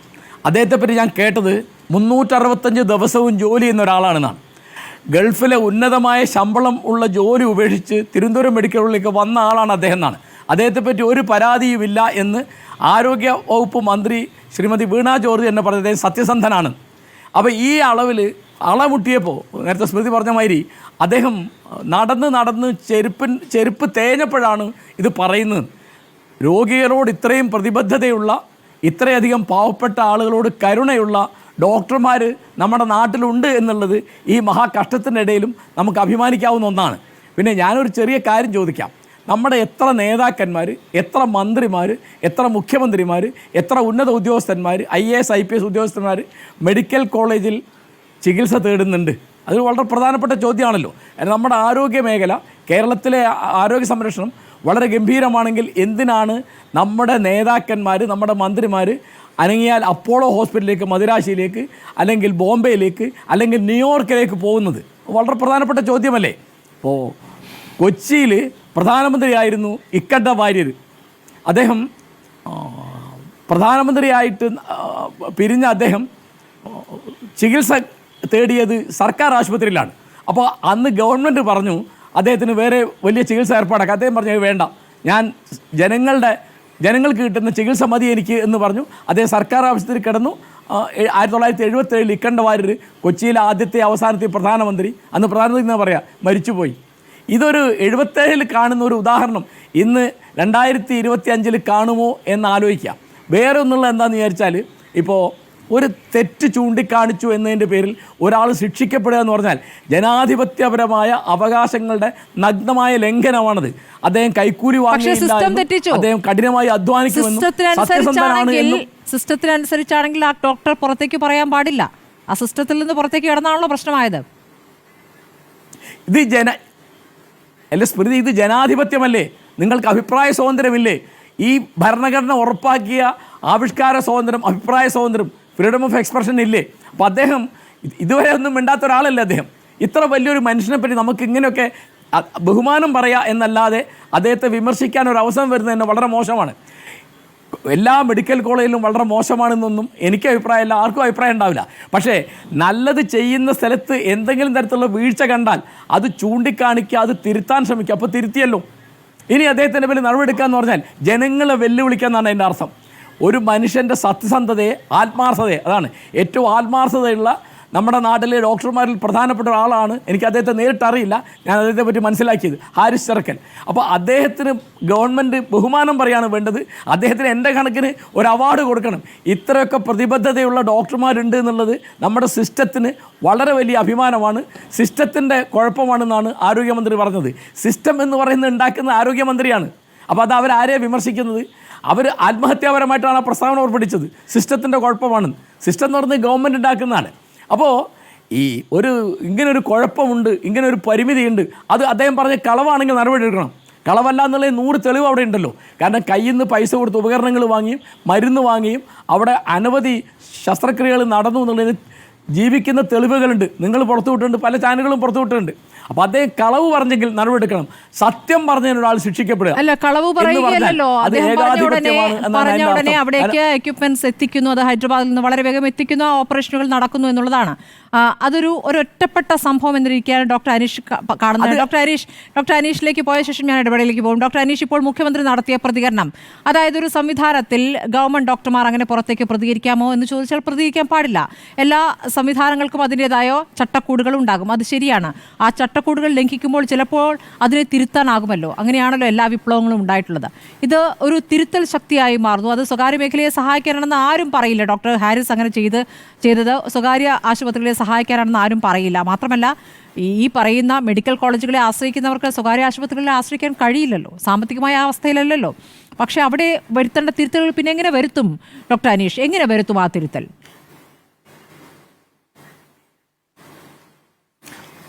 അദ്ദേഹത്തെപ്പറ്റി ഞാൻ കേട്ടത് 365 ദിവസവും ജോലി ചെയ്യുന്ന ഒരാളാണെന്നാണ്. ഗൾഫിലെ ഉന്നതമായ ശമ്പളം ഉള്ള ജോലി ഉപേക്ഷിച്ച് തിരുവനന്തപുരം മെഡിക്കൽ കോളേജിലേക്ക് വന്ന ആളാണ് അദ്ദേഹം എന്നാണ്. അദ്ദേഹത്തെപ്പറ്റി ഒരു പരാതിയുമില്ല എന്ന് ആരോഗ്യ വകുപ്പ് മന്ത്രി ശ്രീമതി വീണ ജോർജ് എന്നെ പറഞ്ഞത് അദ്ദേഹം സത്യസന്ധനാണ്. അപ്പോൾ ഈ അളവിൽ അളമുട്ടിയപ്പോൾ നേരത്തെ സ്മൃതി പറഞ്ഞ മാതിരി അദ്ദേഹം നടന്ന് ചെരുപ്പ് തേഞ്ഞപ്പോഴാണ് ഇത് പറയുന്നത്. രോഗികളോട് ഇത്രയും പ്രതിബദ്ധതയുള്ള, ഇത്രയധികം പാവപ്പെട്ട ആളുകളോട് കരുണയുള്ള ഡോക്ടർമാർ നമ്മുടെ നാട്ടിലുണ്ട് എന്നുള്ളത് ഈ മഹാകഷ്ടത്തിൻ്റെ ഇടയിലും നമുക്ക് അഭിമാനിക്കാവുന്ന ഒന്നാണ്. പിന്നെ ഞാനൊരു ചെറിയ കാര്യം ചോദിക്കാം. നമ്മുടെ എത്ര നേതാക്കന്മാർ, എത്ര മന്ത്രിമാർ, എത്ര മുഖ്യമന്ത്രിമാർ, എത്ര ഉന്നത ഉദ്യോഗസ്ഥന്മാർ, IAS IPS ഉദ്യോഗസ്ഥന്മാർ മെഡിക്കൽ കോളേജിൽ ചികിത്സ തേടുന്നുണ്ട്? അത് വളരെ പ്രധാനപ്പെട്ട ചോദ്യമാണല്ലോ. നമ്മുടെ ആരോഗ്യ മേഖല, കേരളത്തിലെ ആരോഗ്യ സംരക്ഷണം വളരെ ഗംഭീരമാണെങ്കിൽ എന്തിനാണ് നമ്മുടെ നേതാക്കന്മാർ, നമ്മുടെ മന്ത്രിമാർ അനങ്ങിയാൽ അപ്പോളോ ഹോസ്പിറ്റലിലേക്ക്, മദിരാശിയിലേക്ക്, അല്ലെങ്കിൽ ബോംബെയിലേക്ക്, അല്ലെങ്കിൽ ന്യൂയോർക്കിലേക്ക് പോകുന്നത്? വളരെ പ്രധാനപ്പെട്ട ചോദ്യമല്ലേ. ഇപ്പോൾ കൊച്ചിയിൽ പ്രധാനമന്ത്രിയായിരുന്നു ഇക്കണ്ട വാര്യർ. അദ്ദേഹം പ്രധാനമന്ത്രിയായിട്ട് പിരിഞ്ഞ അദ്ദേഹം ചികിത്സ തേടിയത് സർക്കാർ ആശുപത്രിയിലാണ്. അപ്പോൾ അന്ന് ഗവൺമെൻറ് പറഞ്ഞു അദ്ദേഹത്തിന് വേറെ വലിയ ചികിത്സ ഏർപ്പാടാക്കാം. അദ്ദേഹം പറഞ്ഞു വേണ്ട, ഞാൻ ജനങ്ങൾക്ക് കിട്ടുന്ന ചികിത്സ മതി എനിക്ക് എന്ന് പറഞ്ഞു. അദ്ദേഹം സർക്കാർ ആശുപത്രിയിൽ കിടന്നു. 1977 ഇക്കണ്ട വാര്യർ കൊച്ചിയിലെ ആദ്യത്തെ അവസാനത്തെ പ്രധാനമന്ത്രി, അന്ന് പ്രധാനമന്ത്രി എന്ന് പറയാം, മരിച്ചുപോയി. ഇതൊരു 77 കാണുന്ന ഒരു ഉദാഹരണം ഇന്ന് 2025 കാണുമോ എന്ന് ആലോചിക്കാം. വേറെ ഒന്നുള്ള എന്താണെന്ന് വിചാരിച്ചാൽ, ഇപ്പോൾ ഒരു തെറ്റ് ചൂണ്ടിക്കാണിച്ചു എന്നതിൻ്റെ പേരിൽ ഒരാൾ ശിക്ഷിക്കപ്പെടുക എന്ന് പറഞ്ഞാൽ ജനാധിപത്യപരമായ അവകാശങ്ങളുടെ നഗ്നമായ ലംഘനമാണത്. അദ്ദേഹം കൈക്കൂലി വാങ്ങിയില്ല, അദ്ദേഹം കഠിനമായി അധ്വാനിക്കുമെന്നും സത്യസന്ധനാണ് എന്നും. സിസ്റ്റത്തിനനുസരിച്ചാണെങ്കിൽ ആ ഡോക്ടർ പുറത്തേക്ക് പറയാൻ പാടില്ല. ആ സിസ്റ്റത്തിൽ നിന്ന് പുറത്തേക്ക് കിടന്നാണല്ലോ പ്രശ്നമായത്. അല്ല സ്മൃതി, ഇത് ജനാധിപത്യമല്ലേ? നിങ്ങൾക്ക് അഭിപ്രായ സ്വാതന്ത്ര്യമില്ലേ? ഈ ഭരണഘടന ഉറപ്പാക്കിയ ആവിഷ്കാര സ്വാതന്ത്ര്യം, അഭിപ്രായ സ്വാതന്ത്ര്യം, ഫ്രീഡം ഓഫ് എക്സ്പ്രഷൻ ഇല്ലേ? അപ്പോൾ അദ്ദേഹം ഇതുവരെ ഒന്നും മിണ്ടാത്ത ഒരാളല്ലേ അദ്ദേഹം. ഇത്ര വലിയൊരു മനുഷ്യനെ പറ്റി നമുക്ക് ഇങ്ങനെയൊക്കെ ബഹുമാനം പറയുക എന്നല്ലാതെ അദ്ദേഹത്തെ വിമർശിക്കാൻ ഒരു അവസരം വരുന്നത് തന്നെ വളരെ മോശമാണ്. എല്ലാ മെഡിക്കൽ കോളേജിലും വളരെ മോശമാണെന്നൊന്നും എനിക്ക് അഭിപ്രായമില്ല, ആർക്കും അഭിപ്രായം ഉണ്ടാവില്ല. പക്ഷേ നല്ലത് ചെയ്യുന്ന സ്ഥലത്ത് എന്തെങ്കിലും തരത്തിലുള്ള വീഴ്ച കണ്ടാൽ അത് ചൂണ്ടിക്കാണിക്കുക, അത് തിരുത്താൻ ശ്രമിക്കുക. അപ്പോൾ തിരുത്തിയല്ലോ. ഇനി അദ്ദേഹത്തിൻ്റെ പേരിൽ നടപടിയെടുക്കുക എന്ന് പറഞ്ഞാൽ ജനങ്ങളെ വെല്ലുവിളിക്കുക എന്നാണ് അതിൻ്റെ അർത്ഥം. ഒരു മനുഷ്യൻ്റെ സത്യസന്ധതയെ, ആത്മാർത്ഥതയെ, അതാണ് ഏറ്റവും ആത്മാർത്ഥതയുള്ള നമ്മുടെ നാട്ടിലെ ഡോക്ടർമാരിൽ പ്രധാനപ്പെട്ട ഒരാളാണ്. എനിക്ക് അദ്ദേഹത്തെ നേരിട്ട് അറിയില്ല, ഞാൻ അദ്ദേഹത്തെ പറ്റി മനസ്സിലാക്കിയത്, ഹാരിസ് ചിറക്കൽ. അപ്പോൾ അദ്ദേഹത്തിന് ഗവൺമെൻറ് ബഹുമാനം പറയാണ് വേണ്ടത്. അദ്ദേഹത്തിന് എൻ്റെ കണക്കിന് ഒരു അവാർഡ് കൊടുക്കണം. ഇത്രയൊക്കെ പ്രതിബദ്ധതയുള്ള ഡോക്ടർമാരുണ്ട് എന്നുള്ളത് നമ്മുടെ സിസ്റ്റത്തിന് വളരെ വലിയ അഭിമാനമാണ്. സിസ്റ്റത്തിൻ്റെ കുഴപ്പമാണെന്നാണ് ആരോഗ്യമന്ത്രി പറഞ്ഞത്. സിസ്റ്റം എന്ന് പറയുന്നത് ഉണ്ടാക്കുന്ന ആരോഗ്യമന്ത്രിയാണ്. അപ്പോൾ അത് അവരാരെയാണ് വിമർശിക്കുന്നത്? അവർ ആത്മഹത്യാപരമായിട്ടാണ് ആ പ്രസ്താവന പുറപ്പെടുവിച്ചത്. സിസ്റ്റത്തിൻ്റെ കുഴപ്പമാണ്. സിസ്റ്റം എന്ന് പറയുന്നത് ഗവൺമെൻറ് ഉണ്ടാക്കുന്നതാണ്. അപ്പോൾ ഇങ്ങനൊരു കുഴപ്പമുണ്ട്, ഇങ്ങനൊരു പരിമിതിയുണ്ട്, അത് അദ്ദേഹം പറഞ്ഞ കളവാണെങ്കിൽ നടപടി എടുക്കണം. കളവല്ല എന്നുള്ളത് 100 തെളിവ് അവിടെ ഉണ്ടല്ലോ. കാരണം കയ്യിൽ നിന്ന് പൈസ കൊടുത്ത് ഉപകരണങ്ങൾ വാങ്ങിയും മരുന്ന് വാങ്ങിയും അവിടെ അനവധി ശസ്ത്രക്രിയകൾ നടന്നു എന്നുള്ളതിന് ജീവിക്കുന്ന തെളിവുകളുണ്ട്. നിങ്ങൾ പുറത്തുവിട്ടിട്ടുണ്ട്, പല ചാനലുകളും പുറത്തുവിട്ടിട്ടുണ്ട്. അപ്പോൾ അദ്ദേഹം കളവ് പറഞ്ഞെങ്കിൽ നടപടിയെടുക്കണം, സത്യം പറഞ്ഞതിന് ഒരാൾ ശിക്ഷിക്കപ്പെടുക. അല്ല, കളവ് പറയുകയല്ലോ. അത് അദ്ദേഹം ഏകാധിപത്യമാണ് എന്നാണ് പറഞ്ഞ അതിന്റെ ഉടനെ അർത്ഥം. അവിടേക്ക് എക്യുപ്മെന്റ്സ് എത്തിക്കുന്നു, അത് ഹൈദരാബാദിൽ നിന്ന് വളരെ വേഗം എത്തിക്കുന്നു, ആ ഓപ്പറേഷനുകൾ നടക്കുന്നു എന്നുള്ളതാണ്. അതൊരു ഒരൊറ്റപ്പെട്ട സംഭവം എന്നിരിക്കുകയാണ് ഡോക്ടർ അനീഷ് കാണുന്നത്. ഡോക്ടർ അനീഷിലേക്ക് പോയ ശേഷം ഞാൻ ഇടപെടലിലേക്ക് പോകും. ഡോക്ടർ അനീഷ്, ഇപ്പോൾ മുഖ്യമന്ത്രി നടത്തിയ പ്രതികരണം, അതായത് ഒരു സംവിധാനത്തിൽ ഗവൺമെന്റ് ഡോക്ടർമാർ അങ്ങനെ പുറത്തേക്ക് പ്രതികരിക്കാമോ എന്ന് ചോദിച്ചാൽ പ്രതികരിക്കാൻ പാടില്ല. എല്ലാ സംവിധാനങ്ങൾക്കും അതിൻ്റെതായ ചട്ടക്കൂടുകൾ ഉണ്ടാകും, അത് ശരിയാണ്. ആ ചട്ടക്കൂടുകൾ ലംഘിക്കുമ്പോൾ ചിലപ്പോൾ അതിനെ തിരുത്താനാകുമല്ലോ. അങ്ങനെയാണല്ലോ എല്ലാ വിപ്ലവങ്ങളും ഉണ്ടായിട്ടുള്ളത്. ഇത് ഒരു തിരുത്തൽ ശക്തിയായി മാറുന്നു. അത് സ്വകാര്യ മേഖലയെ സഹായിക്കാനാണെന്ന് ആരും പറയില്ല. ഡോക്ടർ ഹാരിസ് അങ്ങനെ ചെയ്തത് സ്വകാര്യ ആശുപത്രികളെ സഹായിക്കാനാണെന്ന് ആരും പറയില്ല. മാത്രമല്ല, ഈ പറയുന്ന മെഡിക്കൽ കോളേജുകളെ ആശ്രയിക്കുന്നവർക്ക് സ്വകാര്യ ആശുപത്രികളെ ആശ്രയിക്കാൻ കഴിയില്ലല്ലോ, സാമ്പത്തികമായ അവസ്ഥയിലല്ലല്ലോ. പക്ഷേ അവിടെ വരുത്തേണ്ട തിരുത്തലുകൾ പിന്നെ എങ്ങനെ വരുത്തും ഡോക്ടർ അനീഷ്? എങ്ങനെ വരുത്തും ആ തിരുത്തൽ?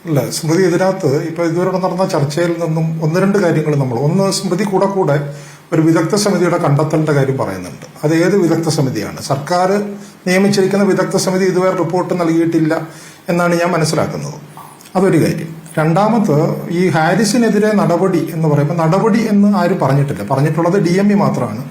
അല്ല സ്മൃതി, ഇതിനകത്ത് ഇപ്പൊ ഇതുവരെ നടന്ന ചർച്ചയിൽ നിന്നും ഒന്ന് രണ്ട് കാര്യങ്ങൾ ഒന്ന് സ്മൃതി കൂടെ ഒരു വിദഗ്ധ സമിതിയുടെ കണ്ടെത്തലിന്റെ കാര്യം പറയുന്നുണ്ട്. അത് ഏത് വിദഗ്ധ സമിതിയാണ്? സർക്കാർ നിയമിച്ചിരിക്കുന്ന വിദഗ്ധ സമിതി ഇതുവരെ റിപ്പോർട്ട് നൽകിയിട്ടില്ല എന്നാണ് ഞാൻ മനസ്സിലാക്കുന്നത്. അതൊരു കാര്യം. രണ്ടാമത്, ഈ ഹാരിസിനെതിരെ നടപടി എന്ന് പറയുമ്പോൾ നടപടി എന്ന് ആരും പറഞ്ഞിട്ടില്ല. പറഞ്ഞിട്ടുള്ളത് DME മാത്രമാണ്.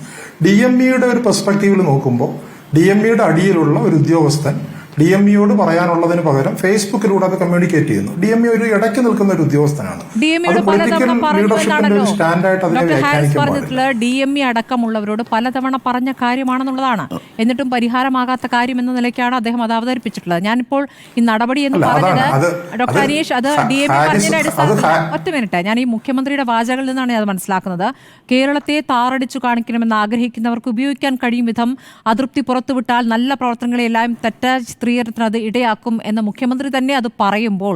DMEയുടെ ഒരു പെർസ്പെക്റ്റീവിൽ നോക്കുമ്പോൾ DMEയുടെ അടിയിലുള്ള ഒരു ഉദ്യോഗസ്ഥൻ DMEയോട് പറയാനുള്ളതിന് പകരം ഫേസ്ബുക്കിലൂടെ അത് കമ്മ്യൂണിക്കേറ്റ് ചെയ്യുന്നു. DME ഒരു ഇടയ്ക്ക് നിൽക്കുന്ന ഒരു ഉദ്യോഗസ്ഥനാണ്. അത് പൊളിറ്റിക്കൽ ലീഡർഷിപ്പിന്റെ ഒരു സ്റ്റാൻഡായിട്ട് അതിനെ വ്യാഖ്യാനിക്കാൻ പാടില്ല. DME അടക്കമുള്ളവരോട് പലതവണ പറഞ്ഞ കാര്യമാണെന്നുള്ളതാണ്. എന്നിട്ടും പരിഹാരമാകാത്ത കാര്യം എന്ന നിലയ്ക്കാണ് അദ്ദേഹം അത് അവതരിപ്പിച്ചിട്ടുള്ളത്. ഞാനിപ്പോൾ ഈ നടപടി എന്ന് പറഞ്ഞത് ഡോക്ടർ അനീഷ്, അത് DME പറഞ്ഞതിന്റെ അടിസ്ഥാനത്തിൽ ഒറ്റ മിനിറ്റ്, ഞാൻ ഈ മുഖ്യമന്ത്രിയുടെ വാചകളിൽ നിന്നാണ് അത് മനസ്സിലാക്കുന്നത്. കേരളത്തെ താറടിച്ചു കാണിക്കണമെന്ന് ആഗ്രഹിക്കുന്നവർക്ക് ഉപയോഗിക്കാൻ കഴിയും വിധം അതൃപ്തി പുറത്തുവിട്ടാൽ നല്ല പ്രവർത്തനങ്ങളെല്ലാം തെറ്റായ ചിത്രീകരണത്തിന് അത് ഇടയാക്കും എന്ന് മുഖ്യമന്ത്രി തന്നെ അത് പറയുമ്പോൾ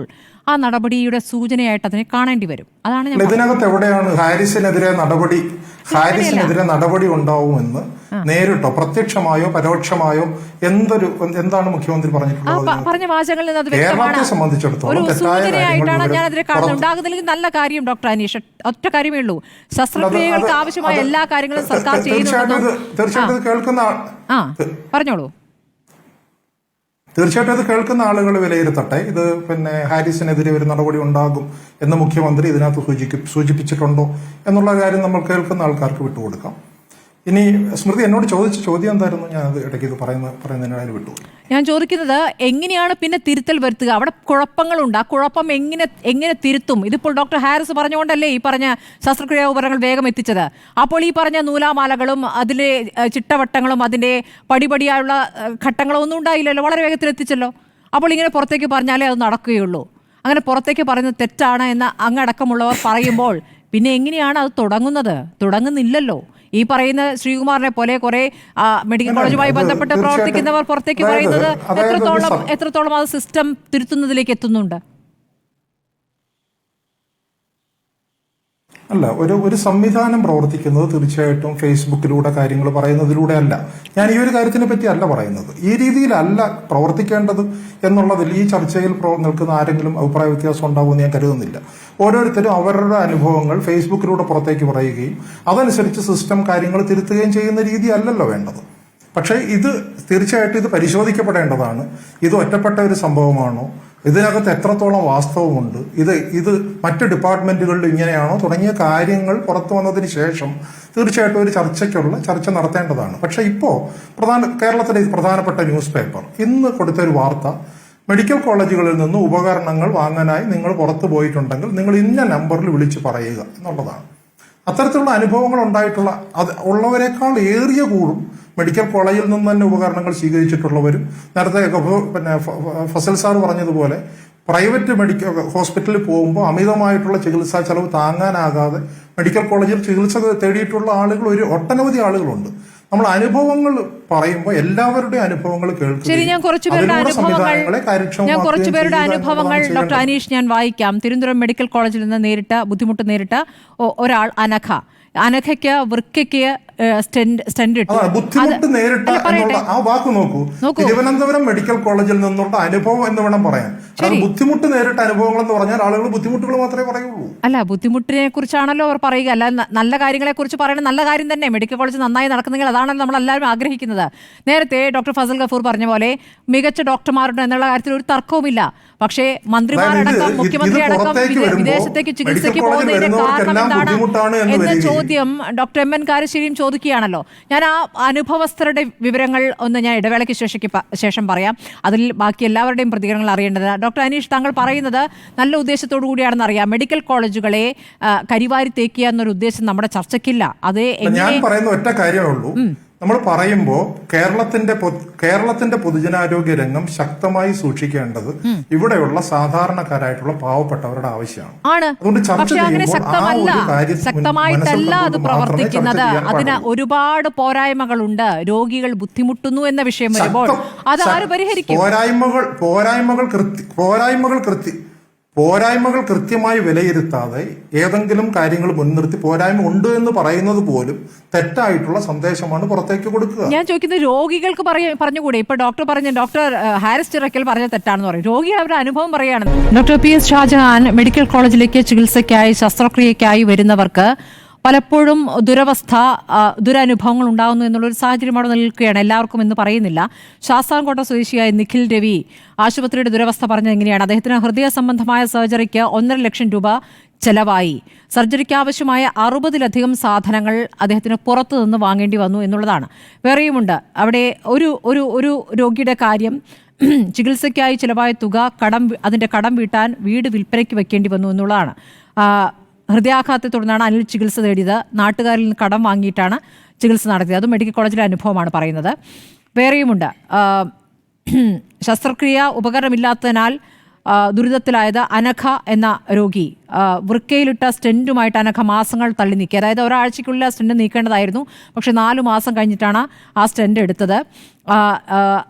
ആ നടപടിയുടെ സൂചനയായിട്ട് അതിനെ കാണേണ്ടി വരും. അതാണ് ഞാൻ ഇതിനകത്ത് എവിടെയാണ് ഹാരിസിനെതിരെ നടപടി ഉണ്ടാവുമെന്ന് നേരിട്ടോ പ്രത്യക്ഷമായോ പരോക്ഷമായോ എന്താണ് മുഖ്യമന്ത്രി പറഞ്ഞിട്ടുള്ളത്? പറഞ്ഞ വാചകങ്ങളിൽ നിന്ന് അത് കേരളത്തെ സംബന്ധിച്ചിടത്തോളം ഒരു സൂചനയായിട്ടാണ് ഞാൻ അതിനെ കാണുന്നത്. ഉണ്ടാകുന്നില്ലെങ്കിൽ നല്ല കാര്യം ഡോക്ടർ അനീഷ്, ഒറ്റ കാര്യമേ ഉള്ളൂ. ശസ്ത്രക്രിയകൾക്ക് ആവശ്യമായ എല്ലാ കാര്യങ്ങളും സർക്കാർ ചെയ്യുന്നുണ്ടെന്നും. തീർച്ചയായിട്ടും കേൾക്കുന്ന പറഞ്ഞോളൂ. തീർച്ചയായിട്ടും അത് കേൾക്കുന്ന ആളുകൾ വിലയിരുത്തട്ടെ. ഇത് ഹാരിസിനെതിരെ ഒരു നടപടി ഉണ്ടാകും എന്ന് മുഖ്യമന്ത്രി ഇതിനകത്ത് സൂചിപ്പിച്ചിട്ടുണ്ടോ എന്നുള്ള കാര്യം നമ്മൾ കേൾക്കുന്ന ആൾക്കാർക്ക് വിട്ടുകൊടുക്കാം. ഇനി സ്മൃതി എന്നോട് ചോദിച്ച ചോദ്യം എന്തായിരുന്നു? ഞാൻ അത് ഇടയ്ക്ക് ഇത് പറയുന്നതിനായി വിട്ടു. ഞാൻ ചോദിക്കുന്നത്, എങ്ങനെയാണ് പിന്നെ തിരുത്തൽ വരുത്തുക? അവിടെ കുഴപ്പങ്ങളുണ്ട്. ആ കുഴപ്പം എങ്ങനെ തിരുത്തും? ഇതിപ്പോൾ ഡോക്ടർ ഹാരിസ് പറഞ്ഞുകൊണ്ടല്ലേ ഈ പറഞ്ഞ ശസ്ത്രക്രിയാ ഉപകരണങ്ങൾ വേഗം എത്തിച്ചത്. അപ്പോൾ ഈ പറഞ്ഞ നൂലാമാലകളും അതിലെ ചിട്ടവട്ടങ്ങളും അതിൻ്റെ പടിപടിയായുള്ള ഘട്ടങ്ങളും ഒന്നും ഉണ്ടായില്ലല്ലോ, വളരെ വേഗത്തിൽ എത്തിച്ചല്ലോ. അപ്പോൾ ഇങ്ങനെ പുറത്തേക്ക് പറഞ്ഞാലേ അത് നടക്കുകയുള്ളൂ. അങ്ങനെ പുറത്തേക്ക് പറയുന്നത് തെറ്റാണ് എന്ന് അങ്ങടക്കമുള്ളവർ പറയുമ്പോൾ പിന്നെ എങ്ങനെയാണ് അത് തുടങ്ങുന്നില്ലല്ലോ. ഈ പറയുന്ന ശ്രീകുമാറിനെ പോലെ കുറെ മെഡിക്കൽ കോളേജുമായി ബന്ധപ്പെട്ട് പ്രവർത്തിക്കുന്നവർ പുറത്തേക്ക് പറയുന്നത് എത്രത്തോളം അത് സിസ്റ്റം തിരുത്തുന്നതിലേക്ക് എത്തുന്നുണ്ട്? അല്ല, ഒരു സംവിധാനം പ്രവർത്തിക്കുന്നത് തീർച്ചയായിട്ടും ഫേസ്ബുക്കിലൂടെ കാര്യങ്ങൾ പറയുന്നതിലൂടെ അല്ല. ഞാൻ ഈ ഒരു കാര്യത്തിനെ പറ്റി അല്ല പറയുന്നത്. ഈ രീതിയിലല്ല പ്രവർത്തിക്കേണ്ടത് എന്നുള്ളതിൽ ഈ ചർച്ചയിൽ നിൽക്കുന്ന ആരെങ്കിലും അഭിപ്രായ വ്യത്യാസം ഉണ്ടാകുമെന്ന് ഞാൻ കരുതുന്നില്ല. ഓരോരുത്തരും അവരുടെ അനുഭവങ്ങൾ ഫേസ്ബുക്കിലൂടെ പുറത്തേക്ക് പറയുകയും അതനുസരിച്ച് സിസ്റ്റം കാര്യങ്ങൾ തിരുത്തുകയും ചെയ്യുന്ന രീതി അല്ലല്ലോ വേണ്ടത്. പക്ഷേ ഇത് തീർച്ചയായിട്ടും ഇത് പരിശോധിക്കപ്പെടേണ്ടതാണ്. ഇത് ഒറ്റപ്പെട്ട ഒരു സംഭവമാണോ? ഇതിനകത്ത് എത്രത്തോളം വാസ്തവമുണ്ട്? ഇത് മറ്റ് ഡിപ്പാർട്ട്മെന്റുകളിൽ ഇങ്ങനെയാണോ? തുടങ്ങിയ കാര്യങ്ങൾ പുറത്തു വന്നതിന് ശേഷം തീർച്ചയായിട്ടും ഒരു ചർച്ച നടത്തേണ്ടതാണ്. പക്ഷെ ഇപ്പോൾ കേരളത്തിലെ പ്രധാനപ്പെട്ട ന്യൂസ് പേപ്പർ ഇന്ന് കൊടുത്തൊരു വാർത്ത, മെഡിക്കൽ കോളേജുകളിൽ നിന്ന് ഉപകരണങ്ങൾ വാങ്ങാനായി നിങ്ങൾ പുറത്തു പോയിട്ടുണ്ടെങ്കിൽ നിങ്ങൾ ഇന്ന നമ്പറിൽ വിളിച്ച് പറയുക എന്നുള്ളതാണ്. അത്തരത്തിലുള്ള അനുഭവങ്ങൾ ഉള്ളവരെക്കാൾ ഏറിയ കൂടും മെഡിക്കൽ കോളേജിൽ നിന്ന് തന്നെ ഉപകരണങ്ങൾ സ്വീകരിച്ചിട്ടുള്ളവരും. നേരത്തെ ഫസൽ സാർ പറഞ്ഞതുപോലെ പ്രൈവറ്റ് മെഡിക്കൽ ഹോസ്പിറ്റലിൽ പോകുമ്പോൾ അമിതമായിട്ടുള്ള ചികിത്സാ ചെലവ് താങ്ങാനാകാതെ മെഡിക്കൽ കോളേജിൽ ചികിത്സ തേടിയിട്ടുള്ള ഒട്ടനവധി ആളുകളുണ്ട്. നമ്മൾ അനുഭവങ്ങൾ പറയുമ്പോൾ എല്ലാവരുടെയും അനുഭവങ്ങൾ ശരി, ഞാൻ കുറച്ചുപേരുടെ അനുഭവങ്ങൾ ഡോക്ടർ അനീഷ് ഞാൻ വായിക്കാം. തിരുവനന്തപുരം മെഡിക്കൽ കോളേജിൽ നിന്ന് ബുദ്ധിമുട്ട് നേരിട്ട ഒരാൾ അനഘയ്ക്ക് വൃക്കയ്ക്ക് സ്റ്റെൻഡ് ഇട്ടു. ബുദ്ധിമുട്ട് നേരിട്ട എന്നുള്ള ആ വാക്ക് നോക്കൂ. തിരുവനന്തപുരം മെഡിക്കൽ കോളേജിൽ നിന്നുള്ള അനുഭവം എന്ന് വേണം പറയാൻ. ബുദ്ധിമുട്ട് നേരിട്ട അനുഭവങ്ങൾ എന്ന് പറഞ്ഞാൽ ആളുകൾ ബുദ്ധിമുട്ടുകൾ മാത്രമേ പറയുള്ളൂ. അല്ല, ബുദ്ധിമുട്ടിനെ കുറിച്ചാണല്ലോ അവർ പറയുക. അല്ല, നല്ല കാര്യങ്ങളെ കുറിച്ച് പറയുന്നത് നല്ല കാര്യം തന്നെ. മെഡിക്കൽ കോളേജ് നന്നായി നടക്കുന്നെങ്കിൽ അതാണല്ലോ നമ്മൾ എല്ലാവരും ആഗ്രഹിക്കുന്നത്. നേരത്തെ ഡോക്ടർ ഫസൽ ഗഫൂർ പറഞ്ഞ പോലെ മികച്ച ഡോക്ടർമാരുണ്ട് എന്നുള്ള കാര്യത്തിൽ ഒരു തർക്കവുമില്ല. പക്ഷേ മന്ത്രിമാരടക്കം മുഖ്യമന്ത്രി അടക്കം വിദേശത്തേക്ക് ചികിത്സയ്ക്ക് പോകുന്നതിന്റെ കാരണം എന്താണ് എന്ന ചോദ്യം ഡോക്ടർ എം എൻ കാരശ്ശേരിയും ചോദിക്കുകയാണല്ലോ. ഞാൻ ആ അനുഭവസ്ഥരുടെ വിവരങ്ങൾ ഒന്ന് ഞാൻ ഇടവേളയ്ക്ക് ശേഷം പറയാം. അതിൽ ബാക്കി എല്ലാവരുടെയും പ്രതികരണങ്ങൾ അറിയേണ്ടത്. ഡോക്ടർ അനീഷ്, താങ്കൾ പറയുന്നത് നല്ല ഉദ്ദേശത്തോടു കൂടിയാണെന്ന് അറിയാം. മെഡിക്കൽ കോളേജുകളെ കരിവാരി തേക്കുക എന്നൊരു ഉദ്ദേശം നമ്മുടെ ചർച്ചയ്ക്കില്ല. അത് ഞാൻ പറയുന്ന ഒറ്റ കാര്യമേ ഉള്ളൂ. നമ്മൾ പറയുമ്പോൾ കേരളത്തിന്റെ പൊതുജനാരോഗ്യ രംഗം ശക്തമായി സൂക്ഷിക്കേണ്ടത് ഇവിടെയുള്ള സാധാരണക്കാരായിട്ടുള്ള പാവപ്പെട്ടവരുടെ ആവശ്യമാണ്. അതുകൊണ്ട് ചർച്ച ചെയ്യുമ്പോൾ ശക്തമായിട്ടല്ല അത് പ്രവർത്തിക്കുന്നത്. അതിന് ഒരുപാട് പോരായ്മകളുണ്ട്. രോഗികൾ ബുദ്ധിമുട്ടുന്നു എന്ന വിഷയം വരുമ്പോൾ അത് ആര് പരിഹരിക്കും? പോരായ്മകൾ കൃത്യമായി വിലയിരുത്താതെ ഏതെങ്കിലും കാര്യങ്ങൾ മുൻനിർത്തി പോരായ്മ ഉണ്ട് എന്ന് പറയുന്നത് പോലും തെറ്റായിട്ടുള്ള സന്ദേശമാണ് പുറത്തേക്ക് കൊടുക്കുക. ഞാൻ ചോദിക്കുന്നത് രോഗികൾക്ക് പറഞ്ഞുകൂടെ? ഇപ്പൊ ഡോക്ടർ ഹാരിസ് ചിറക്കൽ പറഞ്ഞ തെറ്റാണെന്ന് പറയും. രോഗികൾ അവരുടെ അനുഭവം പറയുകയാണ്. Doctor P S Shahjahan, medical കോളേജിലേക്ക് ചികിത്സയ്ക്കായി ശസ്ത്രക്രിയയ്ക്കായി വരുന്നവർക്ക് പലപ്പോഴും ദുരനുഭവങ്ങൾ ഉണ്ടാകുന്നു എന്നുള്ളൊരു സാഹചര്യം അവിടെ നിൽക്കുകയാണ്. എല്ലാവർക്കും എന്ന് പറയുന്നില്ല. ശാസ്താംകോട്ട സ്വദേശിയായ നിഖിൽ രവി ആശുപത്രിയുടെ ദുരവസ്ഥ പറഞ്ഞത് എങ്ങനെയാണ്? അദ്ദേഹത്തിന് ഹൃദയ സംബന്ധമായ സർജറിക്ക് 1.5 ലക്ഷം രൂപ ചെലവായി. സർജറിക്ക് ആവശ്യമായ 60-ലധികം സാധനങ്ങൾ അദ്ദേഹത്തിന് പുറത്തു നിന്ന് വാങ്ങേണ്ടി വന്നു എന്നുള്ളതാണ്. വേറെയുമുണ്ട്. അവിടെ ഒരു രോഗിയുടെ കാര്യം, ചികിത്സയ്ക്കായി ചിലവായ തുക അതിൻ്റെ കടം വീട്ടാൻ വീട് വിൽപ്പനയ്ക്ക് വെക്കേണ്ടി വന്നു എന്നുള്ളതാണ്. ഹൃദയാഘാതത്തെ തുടർന്നാണ് അനിൽ ചികിത്സ തേടിയത്. നാട്ടുകാരിൽ നിന്ന് കടം വാങ്ങിയിട്ടാണ് ചികിത്സ നടത്തിയത്. അതും മെഡിക്കൽ കോളേജിലെ അനുഭവമാണ് പറയുന്നത്. വേറെയുമുണ്ട്. ശസ്ത്രക്രിയ ഉപകരണമില്ലാത്തതിനാൽ ദുരിതത്തിലായത് അനഘ എന്ന രോഗി. വൃക്കയിലിട്ട സ്റ്റെൻറ്റുമായിട്ട് അനഘ മാസങ്ങൾ തള്ളി നീക്കി. അതായത് ഒരാഴ്ചയ്ക്കുള്ളിൽ ആ സ്റ്റെൻറ്റ് നീക്കേണ്ടതായിരുന്നു. പക്ഷെ 4 മാസം കഴിഞ്ഞിട്ടാണ് ആ സ്റ്റെൻറ്റ് എടുത്തത്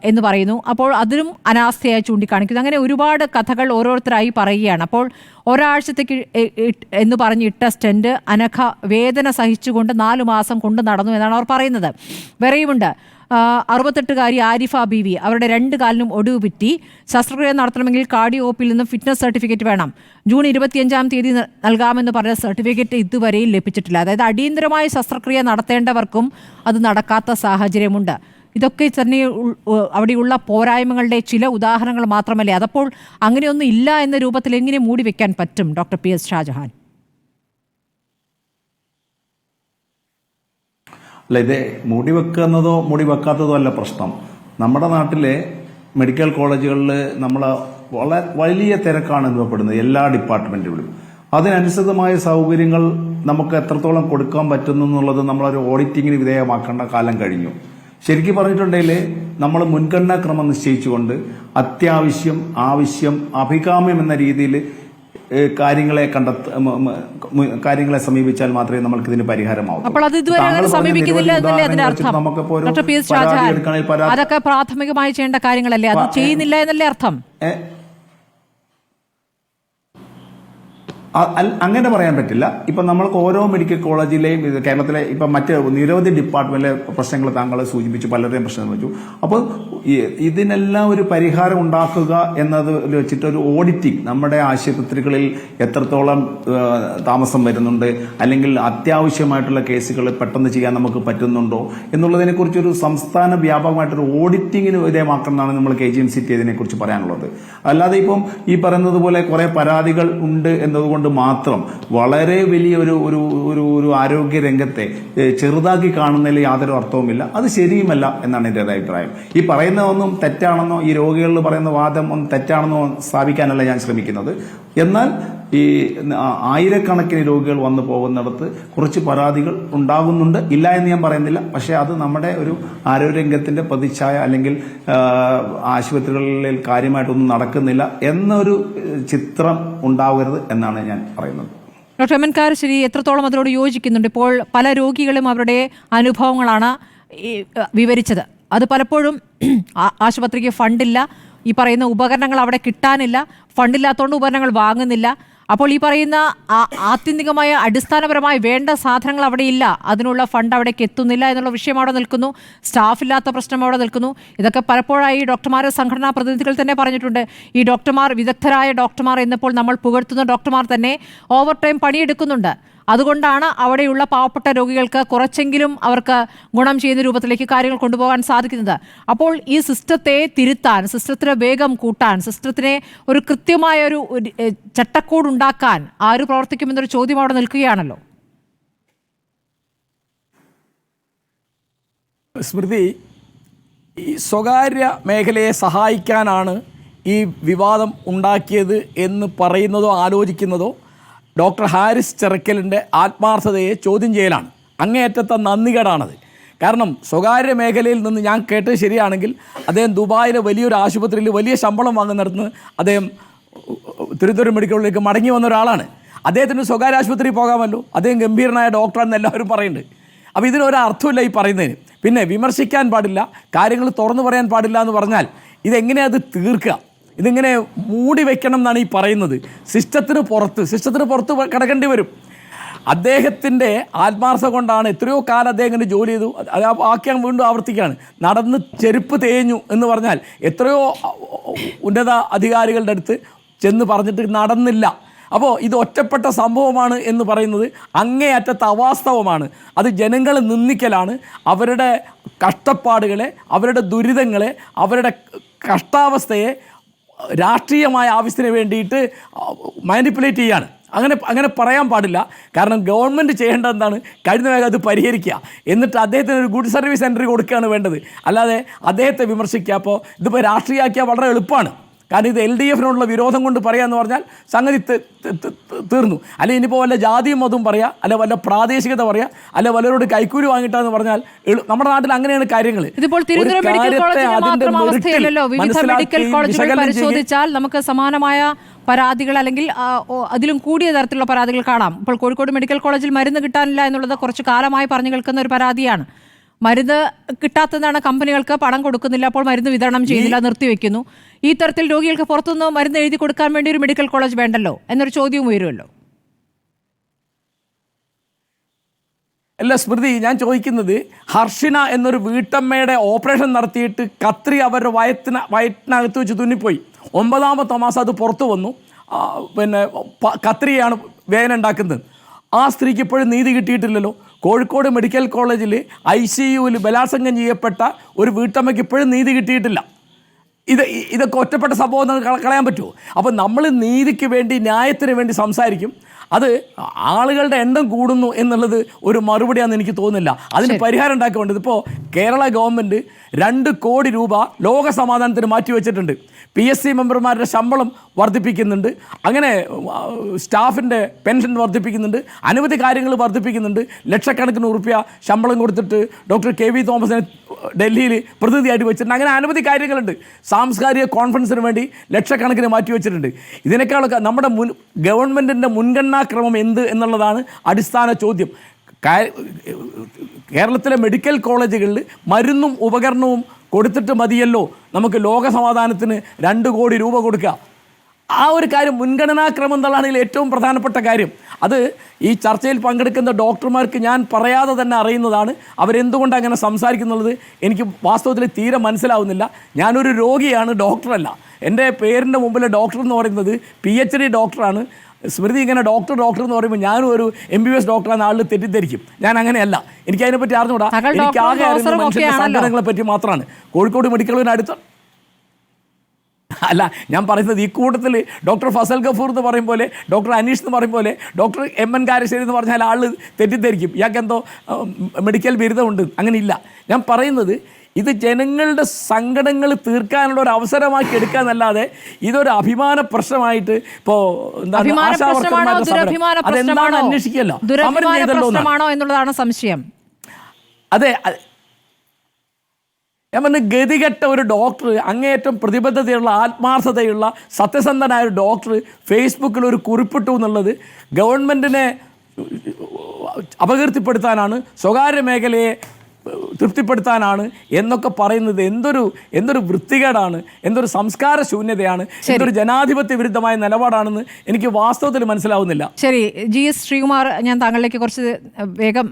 എന്ന് പറയുന്നു. അപ്പോൾ അതിലും അനാസ്ഥയായി ചൂണ്ടിക്കാണിക്കുന്നു. അങ്ങനെ ഒരുപാട് കഥകൾ ഓരോരുത്തരായി പറയുകയാണ്. അപ്പോൾ ഒരാഴ്ചത്തേക്ക് എന്ന് പറഞ്ഞ് ഇട്ട സ്റ്റെൻറ്റ് അനഘ വേദന സഹിച്ചുകൊണ്ട് 4 മാസം കൊണ്ട് നടന്നു എന്നാണ് അവർ പറയുന്നത്. വേറെയുമുണ്ട്. 68-കാരി ആരിഫ ബീവി, അവരുടെ 2 കാലിനും ഒടിവ് പറ്റി. ശസ്ത്രക്രിയ നടത്തണമെങ്കിൽ കാർഡിയോ ഒപിയിൽ നിന്നും ഫിറ്റ്നസ് സർട്ടിഫിക്കറ്റ് വേണം. ജൂൺ 25-ാം തീയതി നൽകാമെന്ന് പറഞ്ഞ സർട്ടിഫിക്കറ്റ് ഇതുവരെയും ലഭിച്ചിട്ടില്ല. അതായത് അടിയന്തരമായ ശസ്ത്രക്രിയ നടത്തേണ്ടവർക്കും അത് നടക്കാത്ത സാഹചര്യമുണ്ട്. ഇതൊക്കെ തന്നെ അവിടെയുള്ള പോരായ്മകളുടെ ചില ഉദാഹരണങ്ങൾ മാത്രമല്ലേ? അതപ്പോൾ അങ്ങനെയൊന്നും ഇല്ല എന്ന രൂപത്തിൽ എങ്ങനെ മൂടി വെക്കാൻ പറ്റും ഡോക്ടർ പി എസ് ഷാജഹാൻ? അല്ല, ഇത് മൂടി വെക്കുന്നതോ മൂടി വെക്കാത്തതോ അല്ല പ്രശ്നം. നമ്മുടെ നാട്ടിലെ മെഡിക്കൽ കോളേജുകളിൽ നമ്മൾ വളരെ വലിയ തിരക്കാണ് അനുഭവപ്പെടുന്നത് എല്ലാ ഡിപ്പാർട്ട്മെന്റുകളിലും. അതിനനുസൃതമായ സൗകര്യങ്ങൾ നമുക്ക് എത്രത്തോളം കൊടുക്കാൻ പറ്റുന്നു എന്നുള്ളത് നമ്മളൊരു ഓഡിറ്റിങ്ങിന് വിധേയമാക്കേണ്ട കാലം കഴിഞ്ഞു. ശരിക്കും പറഞ്ഞിട്ടുണ്ടെങ്കിൽ നമ്മൾ മുൻഗണനാക്രമം നിശ്ചയിച്ചുകൊണ്ട് അത്യാവശ്യം, ആവശ്യം, അഭികാമ്യം എന്ന രീതിയിൽ കാര്യങ്ങളെ സമീപിച്ചാൽ മാത്രമേ നമ്മൾക്ക് ഇതിന് പരിഹാരമാവൂ. അപ്പോൾ അത് ഇതുവരെ സമീപിക്കുന്നില്ല എന്നല്ലേ അതിന്റെ അർത്ഥം? ഡോക്ടർ പി എസ് ഷാജഹാൻ, അതൊക്കെ പ്രാഥമികമായി ചെയ്യേണ്ട കാര്യങ്ങളല്ലേ? അത് ചെയ്യുന്നില്ല എന്നല്ലേ അർത്ഥം? അങ്ങനെ പറയാൻ പറ്റില്ല. ഇപ്പൊ നമ്മൾക്ക് ഓരോ മെഡിക്കൽ കോളേജിലെയും കേരളത്തിലെ ഇപ്പൊ മറ്റ് നിരവധി ഡിപ്പാർട്ട്മെന്റിലെ പ്രശ്നങ്ങൾ താങ്കൾ സൂചിപ്പിച്ചു, പലരുടെയും പ്രശ്നം വെച്ചു. അപ്പോൾ ഇതിനെല്ലാം ഒരു പരിഹാരം ഉണ്ടാക്കുക എന്നത് വെച്ചിട്ട് ഒരു ഓഡിറ്റിംഗ്, നമ്മുടെ ആശുപത്രികളിൽ എത്രത്തോളം താമസം വരുന്നുണ്ട്, അല്ലെങ്കിൽ അത്യാവശ്യമായിട്ടുള്ള കേസുകൾ പെട്ടെന്ന് ചെയ്യാൻ നമുക്ക് പറ്റുന്നുണ്ടോ എന്നുള്ളതിനെ കുറിച്ചൊരു സംസ്ഥാന വ്യാപകമായിട്ടൊരു ഓഡിറ്റിങ്ങിന് വിധേയമാക്കണമെന്നാണ് നമ്മൾ KGMCT ഇതിനെക്കുറിച്ച് പറയാനുള്ളത്. അല്ലാതെ ഇപ്പം ഈ പറയുന്നത് പോലെ കുറെ പരാതികൾ ഉണ്ട് എന്നതുകൊണ്ട് മാത്രം വളരെ വലിയ ഒരു ആരോഗ്യ രംഗത്തെ ചെറുതാക്കി കാണുന്നതിൽ യാതൊരു അർത്ഥവുമില്ല. അത് ശരിയുമല്ല എന്നാണ് എൻ്റെ അഭിപ്രായം. ഈ പറയുന്നതൊന്നും തെറ്റാണെന്നോ, ഈ രോഗികളിൽ പറയുന്ന വാദം ഒന്നും തെറ്റാണെന്നോ സ്ഥാപിക്കാനല്ല ഞാൻ ശ്രമിക്കുന്നത്. എന്നാൽ ഈ ആയിരക്കണക്കിന് രോഗികൾ വന്നു പോകുന്നിടത്ത് കുറച്ച് പരാതികൾ ഉണ്ടാകുന്നുണ്ട്, ഇല്ല എന്ന് ഞാൻ പറയുന്നില്ല. പക്ഷേ അത് നമ്മുടെ ഒരു ആരോഗ്യരംഗത്തിന്റെ പ്രതിച്ഛായ, അല്ലെങ്കിൽ ആശുപത്രികളിൽ കാര്യമായിട്ടൊന്നും നടക്കുന്നില്ല എന്നൊരു ചിത്രം ഉണ്ടാവരുത് എന്നാണ് ഞാൻ പറയുന്നത്. ഡോക്ടർ എം എൻ കാരശ്ശേരി എത്രത്തോളം അതിനോട് യോജിക്കുന്നുണ്ട്? ഇപ്പോൾ പല രോഗികളും അവരുടെ അനുഭവങ്ങളാണ് വിവരിച്ചത്. അത് പലപ്പോഴും ആശുപത്രിക്ക് ഫണ്ടില്ല, ഈ പറയുന്ന ഉപകരണങ്ങൾ അവിടെ കിട്ടാനില്ല, ഫണ്ടില്ലാത്തതുകൊണ്ട് ഉപകരണങ്ങൾ വാങ്ങുന്നില്ല, അപ്പോൾ ഈ പറയുന്ന ആത്യന്തികമായ അടിസ്ഥാനപരമായി വേണ്ട സാധനങ്ങൾ അവിടെ ഇല്ല, അതിനുള്ള ഫണ്ട് അവിടേക്ക് എത്തുന്നില്ല എന്നുള്ള വിഷയം അവിടെ നിൽക്കുന്നു, സ്റ്റാഫ് ഇല്ലാത്ത പ്രശ്നം അവിടെ നിൽക്കുന്നു. ഇതൊക്കെ പലപ്പോഴായി ഡോക്ടർമാരെ സംഘടനാ പ്രതിനിധികൾ തന്നെ പറഞ്ഞിട്ടുണ്ട്. ഈ ഡോക്ടർമാർ, വിദഗ്ധരായ ഡോക്ടർമാർ എന്നപ്പോൾ നമ്മൾ പുകഴ്ത്തുന്ന ഡോക്ടർമാർ തന്നെ ഓവർ ടൈം പണിയെടുക്കുന്നുണ്ട്. അതുകൊണ്ടാണ് അവിടെയുള്ള പാവപ്പെട്ട രോഗികൾക്ക് കുറച്ചെങ്കിലും അവർക്ക് ഗുണം ചെയ്യുന്ന രൂപത്തിലേക്ക് കാര്യങ്ങൾ കൊണ്ടുപോകാൻ സാധിക്കുന്നത്. അപ്പോൾ ഈ സിസ്റ്റത്തെ തിരുത്താൻ, സിസ്റ്റത്തിന് വേഗം കൂട്ടാൻ, സിസ്റ്റത്തിനെ ഒരു കൃത്യമായ ഒരു ചട്ടക്കൂട് ഉണ്ടാക്കാൻ ആര് പ്രവർത്തിക്കുമെന്നൊരു ചോദ്യം അവിടെ നിൽക്കുകയാണല്ലോ. സ്മൃതി, ഈ സ്വകാര്യ മേഖലയെ സഹായിക്കാനാണ് ഈ വിവാദം ഉണ്ടാക്കിയത് എന്ന് പറയുന്നതോ ആലോചിക്കുന്നതോ ഡോക്ടർ ഹാരിസ് ചെറക്കലിൻ്റെ ആത്മാർത്ഥതയെ ചോദ്യം ചെയ്യലാണ്. അങ്ങേയറ്റത്തെ നന്ദികേടാണത്. കാരണം സ്വകാര്യ മേഖലയിൽ നിന്ന് ഞാൻ കേട്ടത് ശരിയാണെങ്കിൽ അദ്ദേഹം ദുബായിലെ വലിയൊരു ആശുപത്രിയിൽ വലിയ ശമ്പളം വാങ്ങുന്നിടത്ത് അദ്ദേഹം തിരുവനന്തപുരം മെഡിക്കൽ കോളേജിലേക്ക് മടങ്ങി വന്ന ഒരാളാണ്. അദ്ദേഹത്തിന് സ്വകാര്യ ആശുപത്രിയിൽ പോകാമല്ലോ, അദ്ദേഹം ഗംഭീരനായ ഡോക്ടറാണെന്ന് എല്ലാവരും പറയുന്നുണ്ട്. അപ്പോൾ ഇതിനൊരർത്ഥമില്ല ഈ പറയുന്നതിന്. പിന്നെ വിമർശിക്കാൻ പാടില്ല, കാര്യങ്ങൾ തുറന്നു പറയാൻ പാടില്ല എന്ന് പറഞ്ഞാൽ ഇതെങ്ങനെയാണ് അത് തീർക്കുക? ഇതിങ്ങനെ മൂടി വയ്ക്കണം എന്നാണ് ഈ പറയുന്നത്. സിസ്റ്റത്തിന് പുറത്ത് കിടക്കേണ്ടി വരും. അദ്ദേഹത്തിൻ്റെ ആത്മാർത്ഥത കൊണ്ടാണ് എത്രയോ കാലം അദ്ദേഹം ഇങ്ങനെ ജോലി ചെയ്തു. അത് വാക്യം വീണ്ടും ആവർത്തിക്കുകയാണ്, നടന്ന് ചെരുപ്പ് തേഞ്ഞു എന്ന് പറഞ്ഞാൽ എത്രയോ ഉന്നത അധികാരികളുടെ അടുത്ത് ചെന്ന് പറഞ്ഞിട്ട് നടന്നില്ല. അപ്പോൾ ഇത് ഒറ്റപ്പെട്ട സംഭവമാണ് എന്ന് പറയുന്നത് അങ്ങേയറ്റത്തെ അവാസ്തവമാണ്. അത് ജനങ്ങളെ നിന്ദിക്കലാണ്. അവരുടെ കഷ്ടപ്പാടുകളെ, അവരുടെ ദുരിതങ്ങളെ, അവരുടെ കഷ്ടാവസ്ഥയെ രാഷ്ട്രീയമായ ആവശ്യത്തിന് വേണ്ടിയിട്ട് മാനിപ്പുലേറ്റ് ചെയ്യാണ്. അങ്ങനെ പറയാൻ പാടില്ല. കാരണം ഗവൺമെൻറ് ചെയ്യേണ്ടത് എന്താണ്? കഴിഞ്ഞ വേഗം അത് പരിഹരിക്കുക, എന്നിട്ട് അദ്ദേഹത്തിന് ഒരു ഗുഡ് സർവീസ് എൻട്രി കൊടുക്കുകയാണ് വേണ്ടത്. അല്ലാതെ അദ്ദേഹത്തെ വിമർശിക്കുക. അപ്പോൾ ഇതിപ്പോൾ രാഷ്ട്രീയമാക്കിയാൽ വളരെ എളുപ്പമാണ്. കാരണം ഇത് LDFിനോടുള്ള വിരോധം കൊണ്ട് പറയാന്ന് പറഞ്ഞാൽ സംഗതി തീർന്നു. അല്ലെങ്കിൽ ഇനിയിപ്പോൾ വല്ല ജാതിയും മതവും പറയാം, അല്ലെ വല്ല പ്രാദേശികത പറയാം, അല്ലെ വല്ലവരോട് കൈക്കൂലി വാങ്ങിയിട്ടാന്ന് പറഞ്ഞാൽ നമ്മുടെ നാട്ടിൽ അങ്ങനെയാണ് കാര്യങ്ങൾ. ഇതിപ്പോൾ തിരുവനന്തപുരം മെഡിക്കൽ കോളേജിൽ മാത്രം അവസ്ഥയല്ലല്ലോ. വിവിധ മെഡിക്കൽ കോളേജുകൾ പരിശോധിച്ചാൽ നമുക്ക് സമാനമായ പരാതികൾ അല്ലെങ്കിൽ അതിലും കൂടിയ തരത്തിലുള്ള പരാതികൾ കാണാം. ഇപ്പോൾ കോഴിക്കോട് മെഡിക്കൽ കോളേജിൽ മരുന്ന് കിട്ടാനില്ല എന്നുള്ളത് കുറച്ച് കാലമായി പറഞ്ഞു കേൾക്കുന്ന ഒരു പരാതിയാണ്. മരുന്ന് കിട്ടാത്തതാണ്, കമ്പനികൾക്ക് പണം കൊടുക്കുന്നില്ല, അപ്പോൾ മരുന്ന് വിതരണം ചെയ്യുന്നില്ല, നിർത്തിവെക്കുന്നു. ഈ തരത്തിൽ രോഗികൾക്ക് പുറത്തുനിന്ന് മരുന്ന് എഴുതി കൊടുക്കാൻ വേണ്ടി ഒരു മെഡിക്കൽ കോളേജ് വേണ്ടല്ലോ എന്നൊരു ചോദ്യവും ഉയരുമല്ലോ. അല്ല സ്മൃതി, ഞാൻ ചോദിക്കുന്നത്, ഹർഷിന എന്നൊരു വീട്ടമ്മയുടെ ഓപ്പറേഷൻ നടത്തിയിട്ട് കത്രി അവരുടെ വയറ്റിനകത്ത് വെച്ച് തുന്നിപ്പോയി. 9ാമത്തെ മാസം അത് പുറത്തു വന്നു. പിന്നെ കത്രിയാണ് വേദന ഉണ്ടാക്കുന്നത്. ആ സ്ത്രീക്ക് ഇപ്പോഴും നീതി കിട്ടിയിട്ടില്ലല്ലോ. കോഴിക്കോട് മെഡിക്കൽ കോളേജിൽ ICUവിൽ ബലാത്സംഗം ചെയ്യപ്പെട്ട ഒരു വീട്ടമ്മയ്ക്ക് ഇപ്പോഴും നീതി കിട്ടിയിട്ടില്ല. ഇതൊക്കെ ഒറ്റപ്പെട്ട സംഭവം കളയാൻ പറ്റുമോ? അപ്പോൾ നമ്മൾ നീതിക്ക് വേണ്ടി, ന്യായത്തിന് വേണ്ടി സംസാരിക്കും. അത് ആളുകളുടെ എണ്ണം കൂടുന്നു എന്നുള്ളത് ഒരു മറുപടിയാണെന്ന് എനിക്ക് തോന്നുന്നില്ല. അതിന് പരിഹാരം ഉണ്ടാക്കേണ്ടത് ഇപ്പോൾ കേരള ഗവൺമെൻറ് 2 കോടി രൂപ ലോക സമാധാനത്തിന് മാറ്റിവെച്ചിട്ടുണ്ട്. PSC മെമ്പർമാരുടെ ശമ്പളം വർദ്ധിപ്പിക്കുന്നുണ്ട്, അങ്ങനെ സ്റ്റാഫിൻ്റെ പെൻഷൻ വർദ്ധിപ്പിക്കുന്നുണ്ട്, അനവധി കാര്യങ്ങൾ വർദ്ധിപ്പിക്കുന്നുണ്ട്. ലക്ഷക്കണക്കിന് ഉറുപ്പ്യ ശമ്പളം കൊടുത്തിട്ട് ഡോക്ടർ KV തോമസിനെ ഡൽഹിയിൽ പ്രതിനിധിയായിട്ട് വെച്ചിട്ടുണ്ട്. അങ്ങനെ അനവധി കാര്യങ്ങളുണ്ട്. സാംസ്കാരിക കോൺഫറൻസിന് വേണ്ടി ലക്ഷക്കണക്കിന് മാറ്റിവെച്ചിട്ടുണ്ട്. ഇതിനേക്കാളൊക്കെ നമ്മുടെ ഗവൺമെൻറ്റിൻ്റെ മുൻഗണനാക്രമം എന്ത് എന്നുള്ളതാണ് അടിസ്ഥാന ചോദ്യം. കേരളത്തിലെ മെഡിക്കൽ കോളേജുകളിൽ മരുന്നും ഉപകരണവും കൊടുത്തിട്ട് മതിയല്ലോ നമുക്ക് ലോക സമാധാനത്തിന് 2 കോടി രൂപ കൊടുക്കുക. ആ ഒരു കാര്യം മുൻഗണനാക്രമം എന്നുള്ളതാണ് ഇതിൽ ഏറ്റവും പ്രധാനപ്പെട്ട കാര്യം. അത് ഈ ചർച്ചയിൽ പങ്കെടുക്കുന്ന ഡോക്ടർമാർക്ക് ഞാൻ പറയാതെ തന്നെ അറിയുന്നതാണ്. അവരെന്തുകൊണ്ട് അങ്ങനെ സംസാരിക്കുന്നുള്ളത് എനിക്ക് വാസ്തവത്തിൽ തീരെ മനസ്സിലാവുന്നില്ല. ഞാനൊരു രോഗിയാണ്, ഡോക്ടറല്ല. എൻ്റെ പേരിൻ്റെ മുമ്പിലെ ഡോക്ടർ എന്ന് പറയുന്നത് PhD ഡോക്ടറാണ്. സ്മൃതി ഇങ്ങനെ ഡോക്ടർ എന്ന് പറയുമ്പോൾ ഞാനും ഒരു MBBS ഡോക്ടറാണ് ആളിൽ തെറ്റിദ്ധരിക്കും. ഞാൻ അങ്ങനെയല്ല, എനിക്ക് അതിനെപ്പറ്റി അറിഞ്ഞുകൂടാ. എനിക്ക് ആകെ അറിയുന്ന മനുഷ്യൻ്റെ സംഘടനകളെ പറ്റി മാത്രമാണ്. കോഴിക്കോട് മെഡിക്കലിന് അടുത്ത് അല്ല ഞാൻ പറയുന്നത്. ഈ കൂട്ടത്തിൽ ഡോക്ടർ ഫസൽ ഗഫൂർ എന്ന് പറയും പോലെ, ഡോക്ടർ അനീഷ് എന്ന് പറയും പോലെ, ഡോക്ടർ MN കാരശ്ശേരി എന്ന് പറഞ്ഞാൽ ആൾ തെറ്റിദ്ധരിക്കും, ഇയാൾക്ക് എന്തോ മെഡിക്കൽ ബിരുദമുണ്ട്. അങ്ങനെയില്ല. ഞാൻ പറയുന്നത് ഇത് ജനങ്ങളുടെ സങ്കടങ്ങൾ തീർക്കാനുള്ള ഒരു അവസരമാക്കി എടുക്കാന്നല്ലാതെ ഇതൊരു അഭിമാന പ്രശ്നമായിട്ട് ഇപ്പോൾ അതെന്താണ് അന്വേഷിക്കല്ലോ എന്നുള്ളതാണ് സംശയം. അതെ, ഞാൻ പറഞ്ഞ ഗതികെട്ട ഒരു ഡോക്ടർ, അങ്ങേയറ്റം പ്രതിബദ്ധതയുള്ള, ആത്മാർത്ഥതയുള്ള, സത്യസന്ധനായ ഒരു ഡോക്ടർ ഫേസ്ബുക്കിൽ ഒരു കുറിപ്പിട്ടു എന്നുള്ളത് ഗവൺമെൻറ്റിനെ അപകീർത്തിപ്പെടുത്താനാണ്, സ്വകാര്യ മേഖലയെ തൃപ്തിപ്പെടുത്താനാണ് എന്നൊക്കെ പറയുന്നത് എന്തൊരു വൃത്തികേടാണ്, എന്തൊരു സംസ്കാര ശൂന്യതയാണ്, എന്തൊരു ജനാധിപത്യ വിരുദ്ധമായ നിലപാടാണെന്ന് എനിക്ക് വാസ്തവത്തിൽ മനസ്സിലാവുന്നില്ല. ശരി, GS ശ്രീകുമാർ, ഞാൻ താങ്കളിലേക്ക് കുറച്ച് വേഗം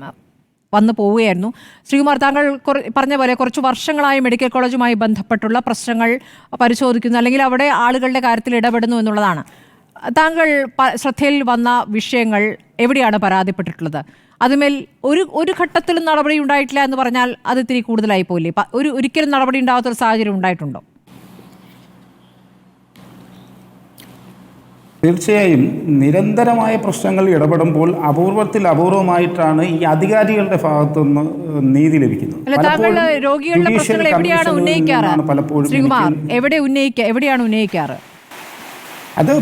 വന്നു പോവുകയായിരുന്നു. ശ്രീകുമാർ, താങ്കൾ പറഞ്ഞ പോലെ കുറച്ച് വർഷങ്ങളായി മെഡിക്കൽ കോളേജുമായി ബന്ധപ്പെട്ടുള്ള പ്രശ്നങ്ങൾ പരിശോധിക്കുന്നു, അല്ലെങ്കിൽ അവിടെ ആളുകളുടെ കാര്യത്തിൽ ഇടപെടുന്നു എന്നുള്ളതാണ്. താങ്കൾ ശ്രദ്ധയിൽ വന്ന വിഷയങ്ങൾ എവിടെയാണ് പരാതിപ്പെട്ടിട്ടുള്ളത്? അതുമേൽ ഒരു ഘട്ടത്തിലും നടപടി ഉണ്ടായിട്ടില്ല എന്ന് പറഞ്ഞാൽ അത് ഇത്തിരി കൂടുതലായി പോയില്ലേ? ഒരിക്കലും നടപടി ഉണ്ടാകാത്തൊരു സാഹചര്യം ഉണ്ടായിട്ടുണ്ടോ? തീർച്ചയായും നിരന്തരമായ പ്രശ്നങ്ങൾ ഇടപെടുമ്പോൾ അപൂർവമായിട്ടാണ് ഈ അധികാരികളുടെ ഭാഗത്തുനിന്ന് നീതി ലഭിക്കുന്നത്. രോഗികളുടെ പ്രശ്നങ്ങൾ എവിടെയാണ് ഉന്നയിക്കാറ്? ശ്രീകുമാർ, എവിടെയാണ് ഉന്നയിക്കാറ്? അത്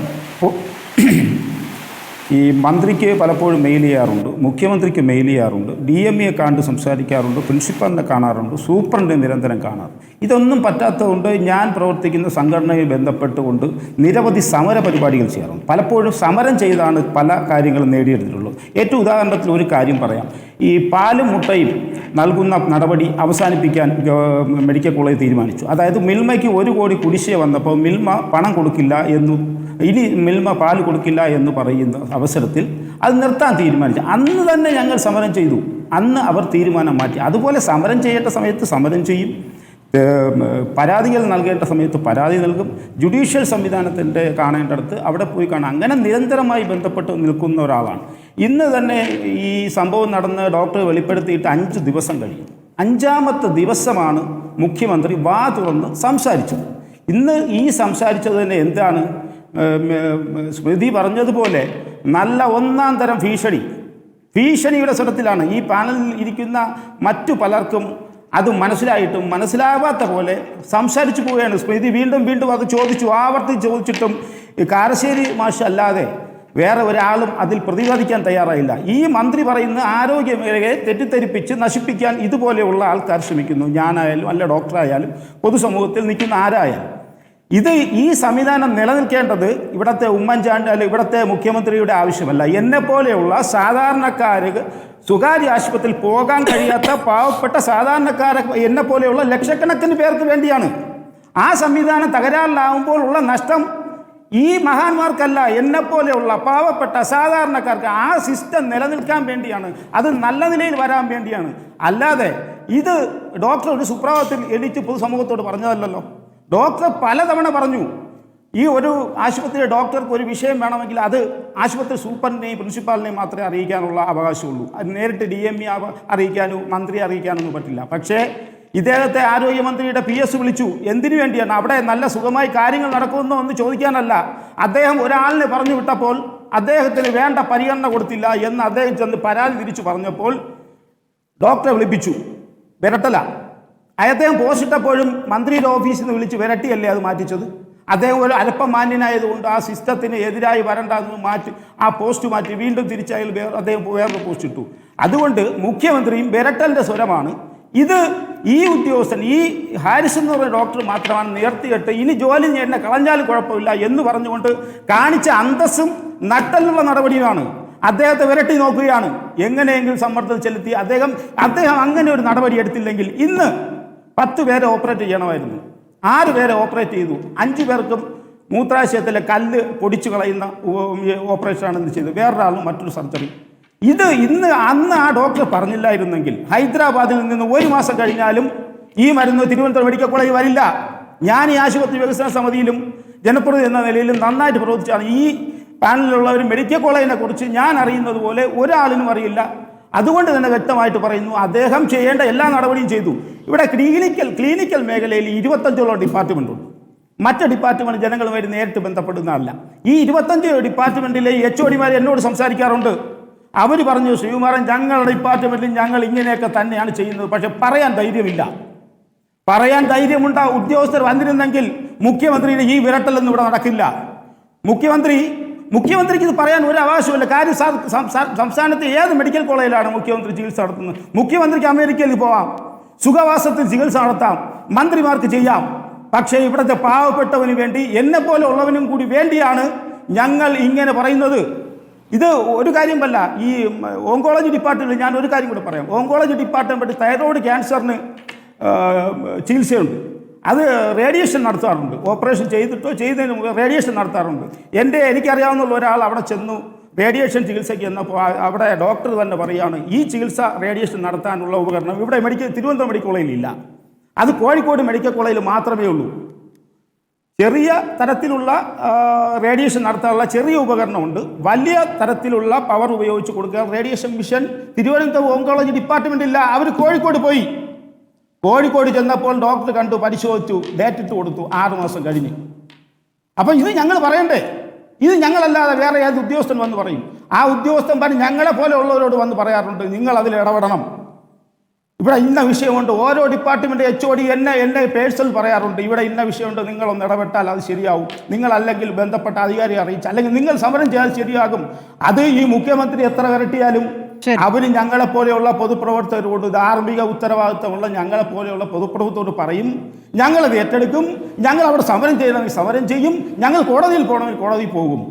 ഈ മന്ത്രിക്ക് പലപ്പോഴും മെയിൽ ചെയ്യാറുണ്ട്, മുഖ്യമന്ത്രിക്ക് മെയിൽ ചെയ്യാറുണ്ട്, DME കണ്ട് സംസാരിക്കാറുണ്ട്, പ്രിൻസിപ്പലിനെ കാണാറുണ്ട്, സൂപ്രണ്ടിനെ നിരന്തരം കാണാറുണ്ട്. ഇതൊന്നും പറ്റാത്തതുകൊണ്ട് ഞാൻ പ്രവർത്തിക്കുന്ന സംഘടനയിൽ ബന്ധപ്പെട്ടുകൊണ്ട് നിരവധി സമര പരിപാടികൾ ചെയ്യാറുണ്ട്. പലപ്പോഴും സമരം ചെയ്താണ് പല കാര്യങ്ങളും നേടിയെടുത്തിട്ടുള്ളത്. ഏറ്റവും ഉദാഹരണത്തിൽ ഒരു കാര്യം പറയാം. ഈ പാലും മുട്ടയും നൽകുന്ന നടപടി അവസാനിപ്പിക്കാൻ മെഡിക്കൽ കോളേജ് തീരുമാനിച്ചു. അതായത് മിൽമയ്ക്ക് 1 കോടി കുടിശ്ശിക വന്നപ്പോൾ മിൽമ പണം കൊടുക്കില്ല ഇനി മിൽമ പാൽ കൊടുക്കില്ല എന്ന് പറയുന്ന അവസരത്തിൽ അത് നിർത്താൻ തീരുമാനിച്ചു. അന്ന് തന്നെ ഞങ്ങൾ സമരം ചെയ്തു. അന്ന് അവർ തീരുമാനം മാറ്റി. അതുപോലെ സമരം ചെയ്യേണ്ട സമയത്ത് സമരം ചെയ്യും, പരാതികൾ നൽകേണ്ട സമയത്ത് പരാതി നൽകും, ജുഡീഷ്യൽ സംവിധാനത്തിൻ്റെ കാണേണ്ടടുത്ത് അവിടെ പോയി കാണാം. അങ്ങനെ നിരന്തരമായി ബന്ധപ്പെട്ട് നിൽക്കുന്ന ഒരാളാണ്. ഇന്ന് തന്നെ ഈ സംഭവം നടന്ന് ഡോക്ടർ വെളിപ്പെടുത്തിയിട്ട് 5 ദിവസം കഴിയും. 5ാമത്തെ ദിവസമാണ് മുഖ്യമന്ത്രി വാ തുറന്ന് സംസാരിച്ചത്. ഇന്ന് ഈ സംസാരിച്ചത് തന്നെ എന്താണ്? സ്മൃതി പറഞ്ഞതുപോലെ നല്ല 1-ാം തരം ഭീഷണിയുടെ സ്വരത്തിലാണ്. ഈ പാനലിൽ ഇരിക്കുന്ന മറ്റു പലർക്കും അത് മനസ്സിലായിട്ടും മനസ്സിലാവാത്ത പോലെ സംസാരിച്ചു പോവുകയാണ്. സ്മൃതി വീണ്ടും അത് ചോദിച്ചിട്ടും കാരശ്ശേരി മാഷ് അല്ലാതെ വേറെ ഒരാളും അതിൽ പ്രതിപാദിക്കാൻ തയ്യാറായില്ല. ഈ മന്ത്രി പറയുന്ന ആരോഗ്യ മേഖലയെ തെറ്റിദ്ധരിപ്പിച്ച് നശിപ്പിക്കാൻ ഇതുപോലെയുള്ള ആൾക്കാർ ശ്രമിക്കുന്നു. ഞാനായാലും അല്ല ഡോക്ടറായാലും പൊതുസമൂഹത്തിൽ നിൽക്കുന്ന ആരായാലും. ഈ സംവിധാനം നിലനിൽക്കേണ്ടത് ഇവിടുത്തെ ഉമ്മൻചാണ്ടി അല്ല ഇവിടുത്തെ മുഖ്യമന്ത്രിയുടെ ആവശ്യമല്ല. എന്നെപ്പോലെയുള്ള സാധാരണക്കാർക്ക് സ്വകാര്യ ആശുപത്രിയിൽ പോകാൻ കഴിയാത്ത പാവപ്പെട്ട സാധാരണക്കാരെ എന്നെപ്പോലെയുള്ള ലക്ഷക്കണക്കിന് പേർക്ക് വേണ്ടിയാണ്. ആ സംവിധാനം തകരാറിലാവുമ്പോൾ ഉള്ള നഷ്ടം ഈ മഹാന്മാർക്കല്ല, എന്നെപ്പോലെയുള്ള പാവപ്പെട്ട സാധാരണക്കാർക്ക്. ആ സിസ്റ്റം നിലനിൽക്കാൻ വേണ്ടിയാണ്, അത് നല്ല നിലയിൽ വരാൻ വേണ്ടിയാണ്. അല്ലാതെ ഇത് ഡോക്ടർ ഒരു സുപ്രഭാതത്തിൽ എണീറ്റ് പൊതുസമൂഹത്തോട് പറഞ്ഞതല്ലല്ലോ. ഡോക്ടർ പലതവണ പറഞ്ഞു, ഈ ഒരു ആശുപത്രിയിലെ ഡോക്ടർക്ക് ഒരു വിഷയം വേണമെങ്കിൽ അത് ആശുപത്രി സൂപ്രണ്ടിനെയും പ്രിൻസിപ്പാളിനെയും മാത്രമേ അറിയിക്കാനുള്ള അവകാശമുള്ളൂ. അത് നേരിട്ട് DME അറിയിക്കാനോ മന്ത്രിയെ അറിയിക്കാനൊന്നും പറ്റില്ല. പക്ഷേ ഇദ്ദേഹത്തെ ആരോഗ്യമന്ത്രിയുടെ PS വിളിച്ചു. എന്തിനു വേണ്ടിയാണ്? അവിടെ നല്ല സുഖമായി കാര്യങ്ങൾ നടക്കുമെന്നോ എന്ന് ചോദിക്കാനല്ല. അദ്ദേഹം ഒരാളിനെ പറഞ്ഞു വിട്ടപ്പോൾ അദ്ദേഹത്തിന് വേണ്ട പരിഗണന കൊടുത്തില്ല എന്ന് അദ്ദേഹം ചെന്ന് പരാതി തിരിച്ചു പറഞ്ഞപ്പോൾ ഡോക്ടറെ വിളിപ്പിച്ചു. വിരട്ടല. അദ്ദേഹം പോസ്റ്റിട്ടപ്പോഴും മന്ത്രിയുടെ ഓഫീസിൽ നിന്ന് വിളിച്ച് വിരട്ടിയല്ലേ അത് മാറ്റിച്ചത്. അദ്ദേഹം ഒരു അല്പം മാന്യനായതുകൊണ്ട് ആ സിസ്റ്റത്തിന് എതിരായി വരണ്ടെന്ന് മാറ്റി ആ പോസ്റ്റ് മാറ്റി വീണ്ടും തിരിച്ചയാൽ അദ്ദേഹം വേറൊരു പോസ്റ്റ് ഇട്ടു. അതുകൊണ്ട് മുഖ്യമന്ത്രിയും വിരട്ടലിൻ്റെ സ്വരമാണ്. ഇത് ഈ ഉദ്യോഗസ്ഥൻ, ഈ ഹാരിസൺ എന്ന് പറയുന്ന ഡോക്ടർ മാത്രമാണ് നിർത്തിയിട്ട് ഇനി ജോലി എന്നെ കളഞ്ഞാലും കുഴപ്പമില്ല എന്ന് പറഞ്ഞുകൊണ്ട് കാണിച്ച അന്തസ്സും നട്ടലുള്ള നടപടിയുമാണ്. അദ്ദേഹത്തെ വിരട്ടി നോക്കുകയാണ്. എങ്ങനെയെങ്കിലും സമ്മർദ്ദം ചെലുത്തി അദ്ദേഹം അങ്ങനെ ഒരു നടപടി എടുത്തില്ലെങ്കിൽ ഇന്ന് 10 പേരെ ഓപ്പറേറ്റ് ചെയ്യണമായിരുന്നു. 6 പേരെ ഓപ്പറേറ്റ് ചെയ്തു. 5 പേർക്കും മൂത്രാശയത്തിലെ കല്ല് പൊടിച്ചു കളയുന്ന ഓപ്പറേഷനാണ് ഇന്ന് ചെയ്തത്. വേറൊരാളും മറ്റൊരു സർജറി. അന്ന് ആ ഡോക്ടർ പറഞ്ഞില്ലായിരുന്നെങ്കിൽ ഹൈദരാബാദിൽ നിന്ന് 1 മാസം കഴിഞ്ഞാലും ഈ മരുന്ന് തിരുവനന്തപുരം മെഡിക്കൽ കോളേജ് വരില്ല. ഞാൻ ഈ ആശുപത്രി വികസന സമിതിയിലും ജനപ്രതിനിധി എന്ന നിലയിലും നന്നായിട്ട് പ്രവർത്തിച്ചാണ്. ഈ പാനലിലുള്ളവർ മെഡിക്കൽ കോളേജിനെ കുറിച്ച് ഞാൻ അറിയുന്നത് പോലെ ഒരാളിനും അറിയില്ല. അതുകൊണ്ട് തന്നെ വ്യക്തമായിട്ട് പറയുന്നു, അദ്ദേഹം ചെയ്യേണ്ട എല്ലാ നടപടിയും ചെയ്തു. ഇവിടെ ക്ലിനിക്കൽ മേഖലയിൽ 25ഓളം ഡിപ്പാർട്ട്മെൻറ്റുണ്ട്. മറ്റ് ഡിപ്പാർട്ട്മെൻറ്റ് ജനങ്ങളുമായി നേരിട്ട് ബന്ധപ്പെടുന്നതല്ല. ഈ 25 ഡിപ്പാർട്ട്മെൻറ്റിലെ HODമാർ എന്നോട് സംസാരിക്കാറുണ്ട്. അവർ പറഞ്ഞു, ശ്രീകുമാരൻ, ഞങ്ങളുടെ ഡിപ്പാർട്ട്മെൻറ്റിൽ ഞങ്ങൾ ഇങ്ങനെയൊക്കെ തന്നെയാണ് ചെയ്യുന്നത്. പക്ഷെ പറയാൻ ധൈര്യമില്ല. പറയാൻ ധൈര്യമുണ്ടാ ഉദ്യോഗസ്ഥർ വന്നിരുന്നെങ്കിൽ മുഖ്യമന്ത്രിയുടെ ഈ വിരട്ടലൊന്നും ഇവിടെ നടക്കില്ല. മുഖ്യമന്ത്രിക്ക് ഇത് പറയാൻ ഒരു അവകാശമില്ല. കാര്യം സംസ്ഥാനത്തെ ഏത് മെഡിക്കൽ കോളേജിലാണ് മുഖ്യമന്ത്രി ചികിത്സ നടത്തുന്നത്? മുഖ്യമന്ത്രിക്ക് അമേരിക്കയിൽ പോവാം, സുഖവാസത്തിൽ ചികിത്സ നടത്താം, മന്ത്രിമാർക്ക് ചെയ്യാം. പക്ഷേ ഇവിടുത്തെ പാവപ്പെട്ടവന് വേണ്ടി, എന്നെപ്പോലെ ഉള്ളവനും കൂടി വേണ്ടിയാണ് ഞങ്ങൾ ഇങ്ങനെ പറയുന്നത്. ഇത് ഒരു കാര്യമല്ല. ഈ ഓങ്കോളജി ഡിപ്പാർട്ട്മെൻറ്റിൽ ഞാൻ ഒരു കാര്യം കൂടെ പറയാം. ഓങ്കോളജി ഡിപ്പാർട്ട്മെൻറ്റ് തൈറോയ്ഡ് ക്യാൻസറിന് ചികിത്സയുണ്ട്. അത് റേഡിയേഷൻ നടത്താറുണ്ട്. ഓപ്പറേഷൻ ചെയ്തതിന് മുമ്പ് റേഡിയേഷൻ നടത്താറുണ്ട്. എനിക്കറിയാവുന്ന ഒരാൾ അവിടെ ചെന്നു റേഡിയേഷൻ ചികിത്സയ്ക്ക് എന്നപ്പോൾ അവിടെ ഡോക്ടർ തന്നെ പറയുകയാണ്, ഈ ചികിത്സ റേഡിയേഷൻ നടത്താനുള്ള ഉപകരണം ഇവിടെ തിരുവനന്തപുരം മെഡിക്കൽ കോളേജിലില്ല. അത് കോഴിക്കോട് മെഡിക്കൽ കോളേജിൽ മാത്രമേ ഉള്ളൂ. ചെറിയ തരത്തിലുള്ള റേഡിയേഷൻ നടത്താനുള്ള ചെറിയ ഉപകരണമുണ്ട്. വലിയ തരത്തിലുള്ള പവർ ഉപയോഗിച്ച് കൊടുക്കുക radiation mission Thiruvananthapuram oncology department ഇല്ല. അവർ കോഴിക്കോട് പോയി. കോഴിക്കോട് ചെന്നപ്പോൾ ഡോക്ടർ കണ്ടു, പരിശോധിച്ചു, ഡേറ്റ് ഇട്ട് കൊടുത്തു. 6 മാസം കഴിഞ്ഞ്. അപ്പം ഇത് ഞങ്ങൾ പറയണ്ടേ? ഇത് ഞങ്ങളല്ലാതെ വേറെ ഏത് ഉദ്യോഗസ്ഥൻ വന്ന് പറയും? ആ ഉദ്യോഗസ്ഥൻ പറഞ്ഞ് ഞങ്ങളെ പോലെ ഉള്ളവരോട് വന്ന് പറയാറുണ്ട്, നിങ്ങൾ അതിൽ ഇടപെടണം, ഇവിടെ ഇന്ന വിഷയമുണ്ട്. ഓരോ ഡിപ്പാർട്ട്മെൻറ്റ് HOD എന്നെ പേഴ്സണൽ പറയാറുണ്ട്, ഇവിടെ ഇന്ന വിഷയമുണ്ട്, നിങ്ങളൊന്ന് ഇടപെട്ടാൽ അത് ശരിയാവും, നിങ്ങളല്ലെങ്കിൽ ബന്ധപ്പെട്ട അധികാരിയെ അറിയിച്ച്, അല്ലെങ്കിൽ നിങ്ങൾ സമരം ചെയ്താൽ ശരിയാകും. അത് ഈ മുഖ്യമന്ത്രി എത്ര വരട്ടിയാലും അവർ ഞങ്ങളെപ്പോലെയുള്ള പൊതുപ്രവർത്തകരോട്, ധാർമ്മിക ഉത്തരവാദിത്തമുള്ള ഞങ്ങളെപ്പോലെയുള്ള പൊതുപ്രവർത്തകരോട് പറയും, ഞങ്ങളത് ഏറ്റെടുക്കും, ഞങ്ങൾ അവിടെ സമരം ചെയ്യണമെങ്കിൽ സമരം ചെയ്യും, ഞങ്ങൾ കോടതിയിൽ പോകണമെങ്കിൽ കോടതിയിൽ പോകും.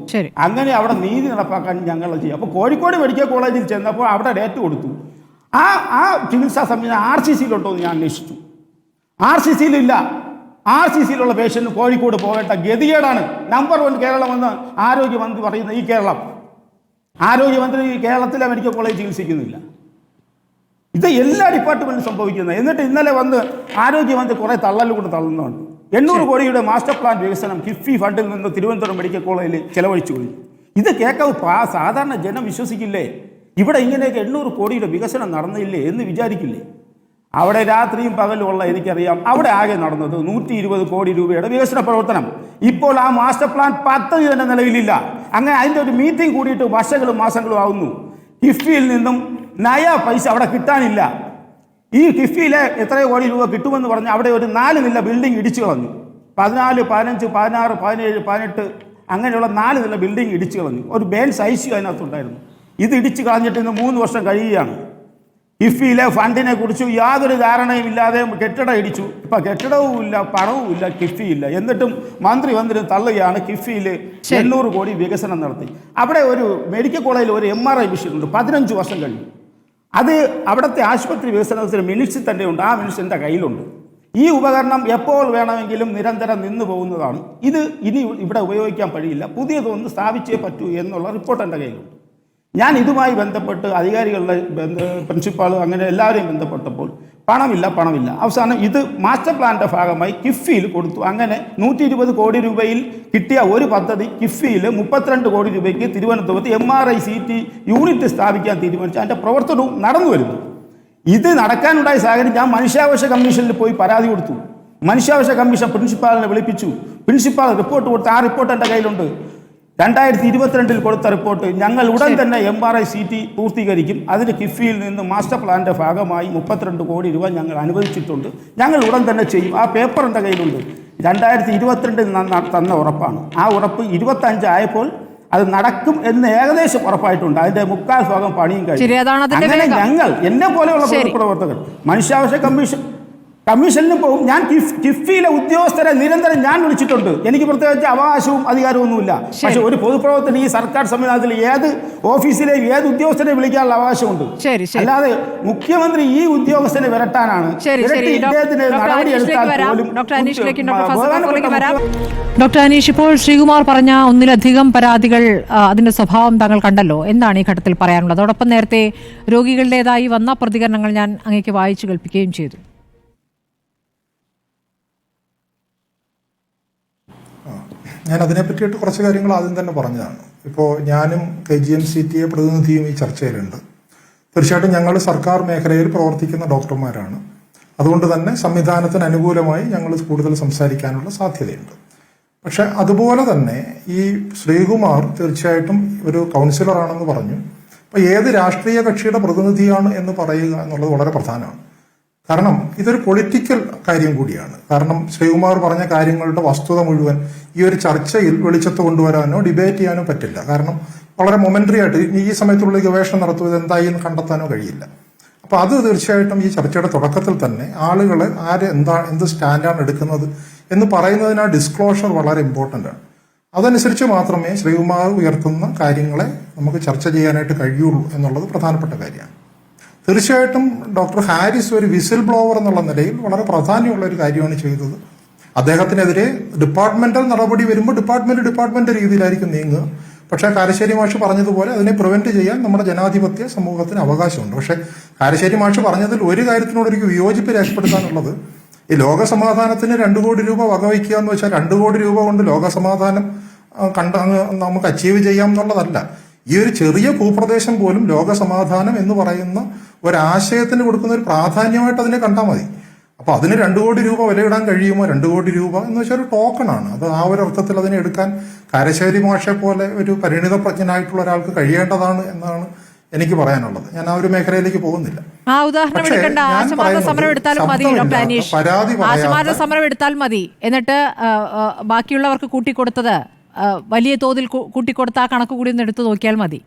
അങ്ങനെ അവിടെ നീതി നടപ്പാക്കാൻ ഞങ്ങൾ ചെയ്യും. അപ്പോൾ കോഴിക്കോട് മെഡിക്കൽ കോളേജിൽ ചെന്നപ്പോൾ അവിടെ ഡേറ്റ് കൊടുത്തു. ആ ചികിത്സാ സംവിധാനം RCCയിലുണ്ടോ എന്ന് ഞാൻ അന്വേഷിച്ചു. RCCയിലില്ല. RCCയിലുള്ള പേഷ്യൻറ്റ് കോഴിക്കോട് പോകേണ്ട ഗതികേടാണ്. നമ്പർ 1 കേരളമെന്ന് ആരോഗ്യമന്ത്രി പറയുന്ന ഈ കേരളം, ആരോഗ്യമന്ത്രി കേരളത്തിലെ മെഡിക്കൽ കോളേജ് ചികിത്സിക്കുന്നില്ല. ഇത് എല്ലാ ഡിപ്പാർട്ട്മെൻറ്റും സംഭവിക്കുന്നത്. എന്നിട്ട് ഇന്നലെ വന്ന് ആരോഗ്യമന്ത്രി കുറേ തള്ളലുകൊണ്ട് തള്ളുന്നുണ്ട്. 800 കോടിയുടെ മാസ്റ്റർ പ്ലാൻ വികസനം കിഫ്ബി ഫണ്ടിൽ നിന്ന് തിരുവനന്തപുരം മെഡിക്കൽ കോളേജിൽ ചെലവഴിച്ചു പോയി. ഇത് കേൾക്കാൻ സാധാരണ ജനം വിശ്വസിക്കില്ലേ? ഇവിടെ ഇങ്ങനെയൊക്കെ 800 കോടിയുടെ വികസനം നടന്നില്ലേ എന്ന് വിചാരിക്കില്ലേ? അവിടെ രാത്രിയും പകലുമുള്ള എനിക്കറിയാം. അവിടെ ആകെ നടന്നത് 120 കോടി രൂപയുടെ വികസന പ്രവർത്തനം. ഇപ്പോൾ ആ മാസ്റ്റർ പ്ലാൻ പദ്ധതി തന്നെ നിലവിലില്ല. അങ്ങനെ അതിൻ്റെ ഒരു മീറ്റിംഗ് കൂടിയിട്ട് വർഷങ്ങളും മാസങ്ങളും ആവുന്നു. കിഫ്ബിയിൽ നിന്നും പൈസ അവിടെ കിട്ടാനില്ല. ഈ കിഫ്ബിയിലെ എത്രയോ കോടി രൂപ കിട്ടുമെന്ന് പറഞ്ഞ് അവിടെ ഒരു 4 നില ബിൽഡിംഗ് ഇടിച്ചു കളഞ്ഞു. 14, 15, 16, 17, 18 അങ്ങനെയുള്ള 4 നില ബിൽഡിംഗ് ഇടിച്ചു കളഞ്ഞു. ഒരു ബേൺസ് ICU അതിനകത്തുണ്ടായിരുന്നു. ഇത് ഇടിച്ചു കളഞ്ഞിട്ട് ഇന്ന് 3 വർഷം കഴിയുകയാണ്. കിഫ്ബിയിലെ ഫണ്ടിനെ കുറിച്ച് യാതൊരു ധാരണയും ഇല്ലാതെ കെട്ടിടം ഇടിച്ചു. ഇപ്പം കെട്ടിടവും ഇല്ല, പണവും ഇല്ല, കിഫ്ബിയില്ല. എന്നിട്ടും മന്ത്രി വന്നിട്ട് തള്ളുകയാണ്. കിഫ്ബിയിൽ 800 കോടി വികസനം നടത്തി. അവിടെ ഒരു മെഡിക്കൽ കോളേജിൽ ഒരു MRI മെഷീൻ ഉണ്ട്. 15 വർഷം കഴിഞ്ഞു. അത് അവിടുത്തെ ആശുപത്രി വികസനത്തിന് മിനിറ്റ്സിൽ തന്നെ ഉണ്ട്. ആ മിനിറ്റ്സ് എൻ്റെ കയ്യിലുണ്ട്. ഈ ഉപകരണം എപ്പോൾ വേണമെങ്കിലും നിരന്തരം നിന്നു പോകുന്നതാണ്. ഇത് ഇനി ഇവിടെ ഉപയോഗിക്കാൻ കഴിയില്ല. പുതിയതൊന്ന് സ്ഥാപിച്ചേ പറ്റൂ എന്നുള്ള റിപ്പോർട്ട് എൻ്റെ കയ്യിലുണ്ട്. ഞാൻ ഇതുമായി ബന്ധപ്പെട്ട് അധികാരികളുടെ പ്രിൻസിപ്പാൾ അങ്ങനെ എല്ലാവരെയും ബന്ധപ്പെട്ടപ്പോൾ പണമില്ല. അവസാനം ഇത് മാസ്റ്റർ പ്ലാന്റെ ഭാഗമായി കിഫ്ബിയിൽ കൊടുത്തു. അങ്ങനെ 120 കോടി രൂപയിൽ കിട്ടിയ ഒരു പദ്ധതി കിഫ്ബിയിൽ 32 കോടി രൂപയ്ക്ക് തിരുവനന്തപുരത്ത് MRI CT യൂണിറ്റ് സ്ഥാപിക്കാൻ തീരുമാനിച്ചു. അതിൻ്റെ പ്രവർത്തനവും നടന്നു വരുന്നു. ഇത് നടക്കാനുണ്ടായ സാഹചര്യം ഞാൻ മനുഷ്യാവകാശ കമ്മീഷനിൽ പോയി പരാതി കൊടുത്തു. മനുഷ്യാവകാശ കമ്മീഷൻ പ്രിൻസിപ്പാളിനെ വിളിപ്പിച്ചു. പ്രിൻസിപ്പാൾ റിപ്പോർട്ട് കൊടുത്തു. ആ റിപ്പോർട്ട് എൻ്റെ കയ്യിലുണ്ട്. 2022 കൊടുത്ത റിപ്പോർട്ട്. ഞങ്ങൾ ഉടൻ തന്നെ MRI CT പൂർത്തീകരിക്കും. അതിന് കിഫ്ബിയിൽ നിന്ന് മാസ്റ്റർ പ്ലാന്റെ ഭാഗമായി 32 കോടി രൂപ ഞങ്ങൾ അനുവദിച്ചിട്ടുണ്ട്. ഞങ്ങൾ ഉടൻ തന്നെ ചെയ്യും. ആ പേപ്പർ എൻ്റെ കയ്യിലുണ്ട്. 2022 തന്ന ഉറപ്പാണ്. ആ ഉറപ്പ് 25 ആയപ്പോൾ അത് നടക്കും എന്ന് ഏകദേശം ഉറപ്പായിട്ടുണ്ട്. അതിന്റെ 3/4 ഭാഗം പണിയും കഴിഞ്ഞു. അങ്ങനെ ഞങ്ങൾ എന്നെ പോലെയുള്ള പ്രവർത്തകർ മനുഷ്യാവകാശ കമ്മീഷനിൽ പോകും. ഞാൻ കിഫ്ബിയിലെ ഉദ്യോഗസ്ഥരെ നിരന്തരം ഞാൻ വിളിച്ചിട്ടുണ്ട്. എനിക്ക് പ്രത്യേകിച്ച് അവകാശവും അധികാരമൊന്നുമില്ല. പക്ഷെ ഒരു പൊതുപ്രവർത്തനം ഈ സർക്കാർ സംവിധാനത്തിൽ ഏത് ഓഫീസിലെ ഏത് ഉദ്യോഗസ്ഥരെ വിളിക്കാനുള്ള അവകാശമുണ്ട്. അല്ലാതെ മുഖ്യമന്ത്രി ഈ ഉദ്യോഗസ്ഥനെ വിരട്ടാനാണ്. ഇദ്ദേഹത്തിന് നടപടിയെടുത്താൽ പോലും. ഡോക്ടർ അനീഷ്, ഇപ്പോൾ ശ്രീകുമാർ പറഞ്ഞ ഒന്നിലധികം പരാതികൾ, അതിന്റെ സ്വഭാവം താങ്കൾ കണ്ടല്ലോ. എന്താണ് ഈ ഘട്ടത്തിൽ പറയാനുള്ളത്? അതോടൊപ്പം നേരത്തെ രോഗികളുടേതായി വന്ന പ്രതികരണങ്ങൾ ഞാൻ അങ്ങേക്ക് വായിച്ചു കേൾപ്പിക്കുകയും ചെയ്തു. ഞാൻ അതിനെപ്പറ്റിയിട്ട് കുറച്ച് കാര്യങ്ങൾ ആദ്യം തന്നെ പറഞ്ഞതാണ്. ഇപ്പോൾ ഞാനും KGM-CTA പ്രതിനിധിയും ഈ ചർച്ചയിലുണ്ട്. തീർച്ചയായിട്ടും ഞങ്ങൾ സർക്കാർ മേഖലയിൽ പ്രവർത്തിക്കുന്ന ഡോക്ടർമാരാണ്. അതുകൊണ്ട് തന്നെ സംവിധാനത്തിന് അനുകൂലമായി ഞങ്ങൾ കൂടുതൽ സംസാരിക്കാനുള്ള സാധ്യതയുണ്ട്. പക്ഷെ അതുപോലെ തന്നെ ഈ ശ്രീകുമാർ തീർച്ചയായിട്ടും ഒരു കൗൺസിലറാണെന്ന് പറഞ്ഞു. അപ്പോൾ ഏത് രാഷ്ട്രീയ കക്ഷിയുടെ പ്രതിനിധിയാണ് എന്ന് പറയുക എന്നുള്ളത് വളരെ പ്രധാനമാണ്. കാരണം ഇതൊരു പൊളിറ്റിക്കൽ കാര്യം കൂടിയാണ്. കാരണം ശ്രീകുമാർ പറഞ്ഞ കാര്യങ്ങളുടെ വസ്തുത മുഴുവൻ ഈ ഒരു ചർച്ചയിൽ വെളിച്ചത്ത് കൊണ്ടുവരാനോ ഡിബേറ്റ് ചെയ്യാനോ പറ്റില്ല. കാരണം വളരെ മൊമെന്ററി ആയിട്ട് ഈ സമയത്തുള്ള ഗവേഷണം നടത്തുന്നത് എന്തായി എന്ന് കണ്ടെത്താനോ കഴിയില്ല. അപ്പൊ അത് തീർച്ചയായിട്ടും ഈ ചർച്ചയുടെ തുടക്കത്തിൽ തന്നെ ആളുകളെ എന്ത് സ്റ്റാൻഡാണ് എടുക്കുന്നത് എന്ന് പറയുന്നതിന് ആ ഡിസ്ക്ലോഷർ വളരെ ഇമ്പോർട്ടൻ്റ് ആണ്. അതനുസരിച്ച് മാത്രമേ ശ്രീകുമാർ ഉയർത്തുന്ന കാര്യങ്ങളെ നമുക്ക് ചർച്ച ചെയ്യാനായിട്ട് കഴിയുള്ളൂ എന്നുള്ളത് പ്രധാനപ്പെട്ട കാര്യമാണ്. തീർച്ചയായിട്ടും ഡോക്ടർ ഹാരിസ് ഒരു വിസിൽ ബ്ലോവർ എന്നുള്ള നിലയിൽ വളരെ പ്രാധാന്യമുള്ള ഒരു കാര്യമാണ് ചെയ്തത്. അദ്ദേഹത്തിനെതിരെ ഡിപ്പാർട്ട്മെന്റൽ നടപടി വരുമ്പോൾ ഡിപ്പാർട്ട്മെന്റ് രീതിയിലായിരിക്കും നീങ്ങുക. പക്ഷേ കാരശ്ശേരി മാഷ് പറഞ്ഞതുപോലെ അതിനെ പ്രിവെന്റ് ചെയ്യാൻ നമ്മുടെ ജനാധിപത്യ സമൂഹത്തിന് അവകാശമുണ്ട്. പക്ഷേ കാരശ്ശേരി മാഷ് പറഞ്ഞതിൽ ഒരു കാര്യത്തിനോട് എനിക്ക് വിയോജിപ്പ് രേഖപ്പെടുത്താനുള്ളത്, ഈ ലോകസമാധാനത്തിന് 2 കോടി രൂപ വകവയ്ക്കുക എന്ന് വെച്ചാൽ 2 കോടി രൂപ കൊണ്ട് ലോകസമാധാനം നമുക്ക് അച്ചീവ് ചെയ്യാം എന്നുള്ളതല്ല. ഈ ഒരു ചെറിയ ഭൂപ്രദേശം പോലും ലോകസമാധാനം എന്ന് പറയുന്ന ഒരാശയത്തിന് കൊടുക്കുന്ന ഒരു പ്രാധാന്യമായിട്ട് അതിനെ കണ്ടാൽ മതി. അപ്പൊ അതിന് 2 കോടി രൂപ വിലയിടാൻ കഴിയുമോ? 2 കോടി രൂപ എന്ന് വെച്ചാൽ ഒരു ടോക്കണാണ്. അത് ആ ഒരു അർത്ഥത്തിൽ അതിനെ എടുക്കാൻ കാരശ്ശേരി മാഷെ പോലെ ഒരു പരിണിതപ്രജ്ഞനായിട്ടുള്ള ഒരാൾക്ക് കഴിയേണ്ടതാണ് എന്നാണ് എനിക്ക് പറയാനുള്ളത്. ഞാൻ ആ ഒരു മേഖലയിലേക്ക് പോകുന്നില്ല. ആ ഉദാഹരണം എടുക്കണ്ട, ആശമാരുടെ സമരം എടുത്താലും മതി ഡോക്ടർ അനീഷ്. ആശമാരുടെ സമരം എടുത്താൽ മതി, എന്നിട്ട് ബാക്കിയുള്ളവർക്ക് കൂട്ടിക്കൊടുത്തത് വലിയ തോതിൽ കൂട്ടിക്കൊടുത്ത ആ കണക്ക് കൂടി ഒന്ന് എടുത്തു നോക്കിയാൽ മതി.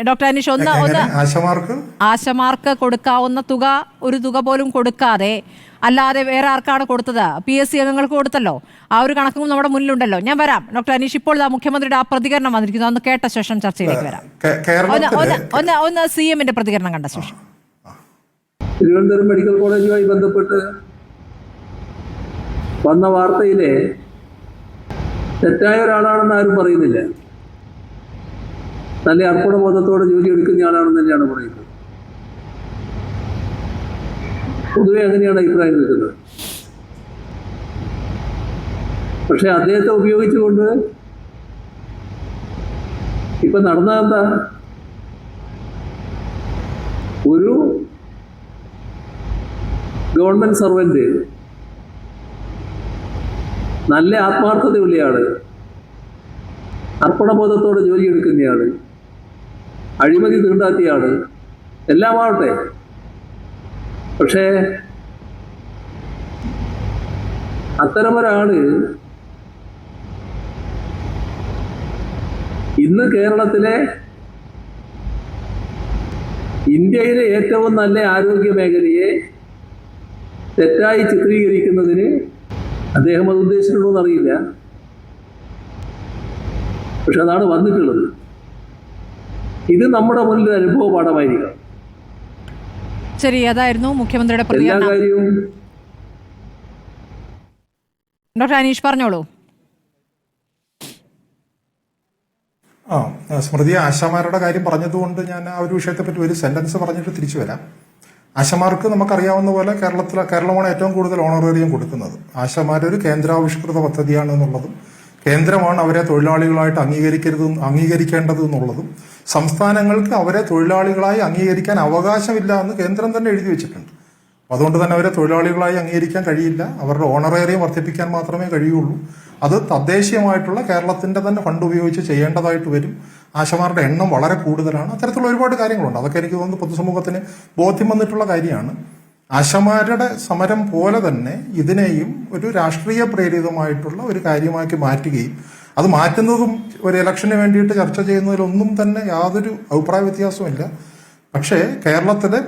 ഡോക്ടർ അനീഷ് ആശമാർക്ക് കൊടുക്കാവുന്ന ഒരു തുക പോലും കൊടുക്കാതെ അല്ലാതെ വേറെ ആർക്കാണ് കൊടുത്തത്? PSC അംഗങ്ങൾക്ക് കൊടുത്തല്ലോ. ആ ഒരു കണക്കും നമ്മുടെ മുന്നിലുണ്ടല്ലോ. ഞാൻ വരാം ഡോക്ടർ അനീഷ്. ഇപ്പോൾ മുഖ്യമന്ത്രിയുടെ ആ പ്രതികരണം വന്നിരിക്കുന്നു, ഒന്ന് കേട്ട ശേഷം ചർച്ചയിലേക്ക് വരാം. ഒന്ന് CM-ന്റെ പ്രതികരണം കണ്ട ശേഷം. തിരുവനന്തപുരം മെഡിക്കൽ കോളേജുമായി ബന്ധപ്പെട്ട് വന്ന വാർത്തയിലെ തെറ്റായ ഒരാളാണെന്ന് ആരും പറയുന്നില്ല. നല്ല അർപ്പണബോധത്തോടെ ജോലി എടുക്കുന്ന ആളാണെന്ന് തന്നെയാണ് പറയുന്നത്. പൊതുവെ അങ്ങനെയാണ് അഭിപ്രായം നിൽക്കുന്നത്. പക്ഷെ അദ്ദേഹത്തെ ഉപയോഗിച്ചുകൊണ്ട് ഇപ്പൊ നടന്നതെന്താ? ഒരു ഗവൺമെന്റ് സർവന്റ്, നല്ല ആത്മാർത്ഥതയുള്ളയാള്, അർപ്പണബോധത്തോടെ ജോലിയെടുക്കുന്നയാള്, അഴിമതി തീണ്ടാത്തിയാള്, എല്ലാമാവട്ടെ. പക്ഷേ അത്തരമൊരാള് ഇന്ന് കേരളത്തിലെ, ഇന്ത്യയിലെ ഏറ്റവും നല്ല ആരോഗ്യ മേഖലയെ തെറ്റായി ചിത്രീകരിക്കുന്നതിന് അദ്ദേഹം അത് ഉദ്ദേശിച്ചിട്ടുണ്ടോ എന്നറിയില്ല. പക്ഷെ അതാണ് വന്നിട്ടുള്ളത്. ഇത് നമ്മുടെ മുന്നിൽ അനുഭവ പാഠമായിരിക്കണം. ശരി, അതായിരുന്നു മുഖ്യമന്ത്രിയുടെ പ്രതികരണം. എല്ലാ കാര്യവും ഡോക്ടർ അനീഷ് പറഞ്ഞോളൂ. സ്മൃതി ആശാമാരുടെ കാര്യം പറഞ്ഞതുകൊണ്ട് ഞാൻ ആ ഒരു വിഷയത്തെ പറ്റി ഒരു സെന്റൻസ് പറഞ്ഞിട്ട് തിരിച്ചു വരാം. ആശമാർക്ക് നമുക്കറിയാവുന്ന പോലെ കേരളമാണ് ഏറ്റവും കൂടുതൽ ഓണറേറിയം കൊടുക്കുന്നത്. ആശമാരൊരു കേന്ദ്രാവിഷ്കൃത പദ്ധതിയാണ് എന്നുള്ളതും കേന്ദ്രമാണ് അവരെ തൊഴിലാളികളായിട്ട് അംഗീകരിക്കേണ്ടത് എന്നുള്ളതും സംസ്ഥാനങ്ങൾക്ക് അവരെ തൊഴിലാളികളായി അംഗീകരിക്കാൻ അവകാശമില്ല എന്ന് കേന്ദ്രം തന്നെ എഴുതി വെച്ചിട്ടുണ്ട്. അതുകൊണ്ട് തന്നെ അവരെ തൊഴിലാളികളായി അംഗീകരിക്കാൻ കഴിയില്ല. അവരുടെ ഓണറേറിയം വർദ്ധിപ്പിക്കാൻ മാത്രമേ കഴിയുള്ളൂ. അത് തദ്ദേശീയമായിട്ടുള്ള കേരളത്തിന്റെ തന്നെ ഫണ്ട് ഉപയോഗിച്ച് ചെയ്യേണ്ടതായിട്ട് വരും. ആശമാരുടെ എണ്ണം വളരെ കൂടുതലാണ്. അത്തരത്തിലുള്ള ഒരുപാട് കാര്യങ്ങളുണ്ട്. അതൊക്കെ എനിക്ക് തോന്നുന്നു പൊതുസമൂഹത്തിന് ബോധ്യം വന്നിട്ടുള്ള കാര്യമാണ്. ആശമാരുടെ സമരം പോലെ തന്നെ ഇതിനെയും ഒരു രാഷ്ട്രീയ പ്രേരിതമായിട്ടുള്ള ഒരു കാര്യമാക്കി മാറ്റുകയും അത് മാറ്റുന്നതും ഒരു ഇലക്ഷന് വേണ്ടിയിട്ട് ചർച്ച ചെയ്യുന്നതിലൊന്നും തന്നെ യാതൊരു അഭിപ്രായ വ്യത്യാസവുമില്ല. പക്ഷേ കേരളത്തിലെ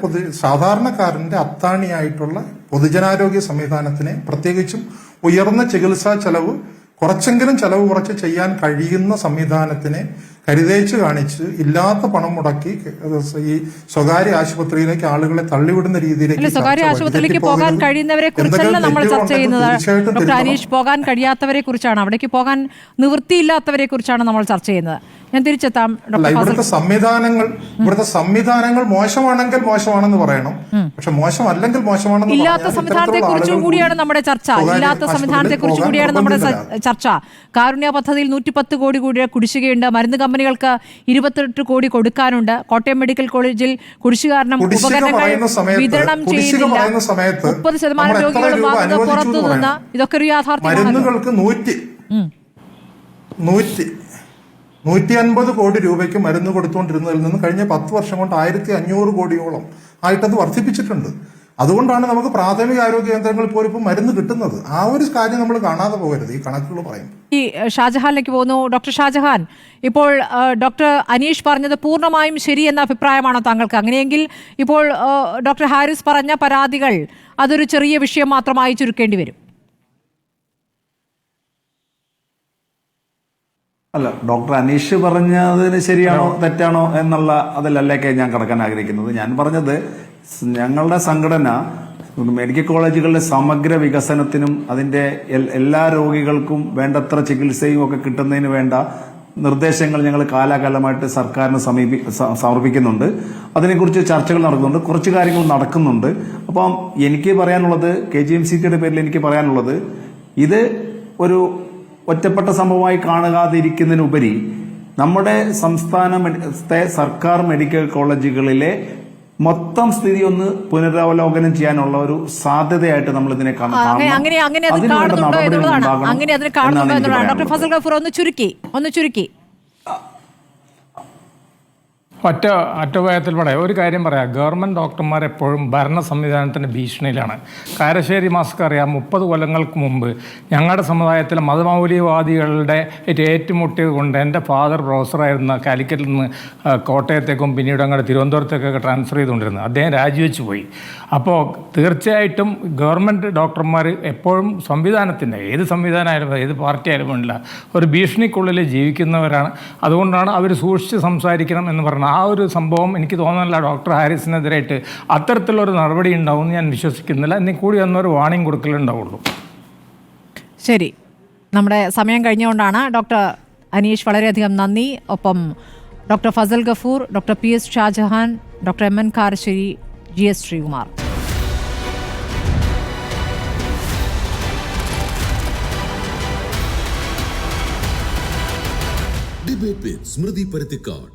സാധാരണക്കാരന്റെ അത്താണിയായിട്ടുള്ള പൊതുജനാരോഗ്യ സംവിധാനത്തിനെ, പ്രത്യേകിച്ചും ഉയർന്ന ചികിത്സാ ചെലവ് കുറച്ചെങ്കിലും ചെലവ് കുറച്ച് ചെയ്യാൻ കഴിയുന്ന സംവിധാനത്തിനെ കരുതേച്ച് കാണിച്ച് ഇല്ലാത്ത പണം മുടക്കി ഈ സ്വകാര്യ ആശുപത്രിയിലേക്ക് ആളുകളെ തള്ളിവിടുന്ന രീതിയിലേക്ക്, സ്വകാര്യ ആശുപത്രിയിലേക്ക് പോകാൻ കഴിയുന്നവരെ കുറിച്ചല്ല നമ്മൾ ചർച്ച ചെയ്യുന്നത് ഡോക്ടർ അനീഷ്. പോകാൻ കഴിയാത്തവരെ കുറിച്ചാണ്, അവിടേക്ക് പോകാൻ നിവൃത്തിയില്ലാത്തവരെ കുറിച്ചാണ് നമ്മൾ ചർച്ച ചെയ്യുന്നത്. ഞാൻ തിരിച്ചെത്താം. ഇവിടുത്തെ സംവിധാനങ്ങൾ മോശമാണെങ്കിൽ മോശമാണെന്ന് പറയണം, പക്ഷെ മോശമല്ലെങ്കിൽ മോശമാണെന്ന് ഇല്ലാത്ത സംവിധാനത്തെ കുറിച്ചും കൂടിയാണ് നമ്മുടെ ചർച്ച. ഇല്ലാത്ത സംവിധാനത്തെ കുറിച്ച് കൂടിയാണ് നമ്മുടെ ചർച്ച. കാരുണ്യ പദ്ധതിയിൽ 110 കോടി കുടിശ്ശികയുണ്ട്. മരുന്ന് കമ്പനികൾക്ക് 28 കോടി കൊടുക്കാനുണ്ട്. കോട്ടയം മെഡിക്കൽ കോളേജിൽ കുടിശ്ശിക കാരണം ഉപകരണങ്ങൾ വിതരണം ചെയ്യുന്നില്ല. 30% രോഗികളും വാങ്ങുന്നത് പുറത്തു നിന്ന്. ഇതൊക്കെ ഒരു യാഥാർത്ഥ്യമാണ്. 150 കോടി രൂപയ്ക്ക് മരുന്ന് കൊടുത്തുകൊണ്ടിരുന്നതിൽ നിന്ന് കഴിഞ്ഞ 10 വർഷം കൊണ്ട് 1500 കോടിയോളം ആയിട്ടത് വർദ്ധിപ്പിച്ചിട്ടുണ്ട്. അതുകൊണ്ടാണ് നമുക്ക് പ്രാഥമിക ആരോഗ്യ കേന്ദ്രങ്ങളിൽ പോലും ഇപ്പോൾ മരുന്ന് കിട്ടുന്നത്. ആ ഒരു കാര്യം നമ്മൾ കാണാതെ പോകരുത് ഈ കണക്കുകൾ പറയും. ഈ ഷാജഹാനിലേക്ക് പോകുന്നു. ഡോക്ടർ ഷാജഹാൻ, ഇപ്പോൾ ഡോക്ടർ അനീഷ് പറഞ്ഞത് പൂർണ്ണമായും ശരിയെന്ന അഭിപ്രായമാണോ താങ്കൾക്ക്? അങ്ങനെയെങ്കിൽ ഇപ്പോൾ ഡോക്ടർ ഹാരിസ് പറഞ്ഞ പരാതികൾ അതൊരു ചെറിയ വിഷയം മാത്രമായി ചുരുക്കേണ്ടി വരും. അല്ല, ഡോക്ടർ അനീഷ് പറഞ്ഞതിന് ശരിയാണോ തെറ്റാണോ എന്നുള്ള അതിലല്ലേക്ക് ഞാൻ കടക്കാൻ ആഗ്രഹിക്കുന്നത്. ഞാൻ പറഞ്ഞത് ഞങ്ങളുടെ സംഘടന മെഡിക്കൽ കോളേജുകളുടെ സമഗ്ര വികസനത്തിനും അതിന്റെ എല്ലാ രോഗികൾക്കും വേണ്ടത്ര ചികിത്സയും ഒക്കെ കിട്ടുന്നതിന് വേണ്ട നിർദ്ദേശങ്ങൾ ഞങ്ങൾ കാലാകാലമായിട്ട് സർക്കാരിന് സമർപ്പിക്കുന്നുണ്ട്. അതിനെക്കുറിച്ച് ചർച്ചകൾ നടക്കുന്നുണ്ട്, കുറച്ച് കാര്യങ്ങൾ നടക്കുന്നുണ്ട്. അപ്പം എനിക്ക് പറയാനുള്ളത്, KGMCTയുടെ പേരിൽ എനിക്ക് പറയാനുള്ളത്, ഇത് ഒരു ഒറ്റപ്പെട്ട സംഭവമായി കാണാതിരിക്കുന്നതിനുപരി നമ്മുടെ സംസ്ഥാനത്തെ സർക്കാർ മെഡിക്കൽ കോളേജുകളിലെ മൊത്തം സ്ഥിതി ഒന്ന് പുനരവലോകനം ചെയ്യാനുള്ള ഒരു സാധ്യതയായിട്ട് നമ്മൾ ഇതിനെ ഡോക്ടർ ഫസൽ ഗഫൂർ ഒന്ന് ചുരുക്കി ഒറ്റഭയത്തിൽ പറയാം. ഒരു കാര്യം പറയാം, ഗവൺമെൻറ് ഡോക്ടർമാർ എപ്പോഴും ഭരണ സംവിധാനത്തിൻ്റെ ഭീഷണിയിലാണ്. കാരശ്ശേരി മാസ്ക് അറിയാം, 30 കൊല്ലങ്ങൾക്ക് മുമ്പ് ഞങ്ങളുടെ സമുദായത്തിലെ മതമൗലികവാദികളുടെ ഏറ്റുമുട്ടിയത് കൊണ്ട് എൻ്റെ ഫാദർ പ്രൊഫസറായിരുന്ന കാലിക്കറ്റിൽ നിന്ന് കോട്ടയത്തേക്കും പിന്നീട് അങ്ങോട്ട് തിരുവനന്തപുരത്തേക്കൊക്കെ ട്രാൻസ്ഫർ ചെയ്തുകൊണ്ടിരുന്നത്. അദ്ദേഹം രാജിവെച്ച് പോയി. അപ്പോൾ തീർച്ചയായിട്ടും ഗവൺമെൻറ് ഡോക്ടർമാർ എപ്പോഴും സംവിധാനത്തിൻ്റെ, ഏത് സംവിധാനമായാലും ഏത് പാർട്ടി ആയാലും വേണ്ടില്ല, ഒരു ഭീഷണിക്കുള്ളിൽ ജീവിക്കുന്നവരാണ്. അതുകൊണ്ടാണ് അവർ സൂക്ഷിച്ച് സംസാരിക്കണം എന്ന് പറഞ്ഞത്. ആ ഒരു സംഭവം എനിക്ക് തോന്നുന്നില്ല ഡോക്ടർ ഹാരിസിനെതിരായിട്ട് അത്തരത്തിലൊരു നടപടി ഉണ്ടാവും ഞാൻ വിശ്വസിക്കുന്നില്ല. ഇനി കൂടി ഒന്നൊരു വാണിംഗ് കൊടുക്കലുണ്ടാവുള്ളൂ. ശരി, നമ്മുടെ സമയം കഴിഞ്ഞുകൊണ്ടാണ്. ഡോക്ടർ അനീഷ് വളരെയധികം നന്ദി. ഒപ്പം doctor Fazal Gafoor, doctor PS Shahjahan, doctor MN Karassery, GS Sreekumar. Debate with Smriti Paruthikad.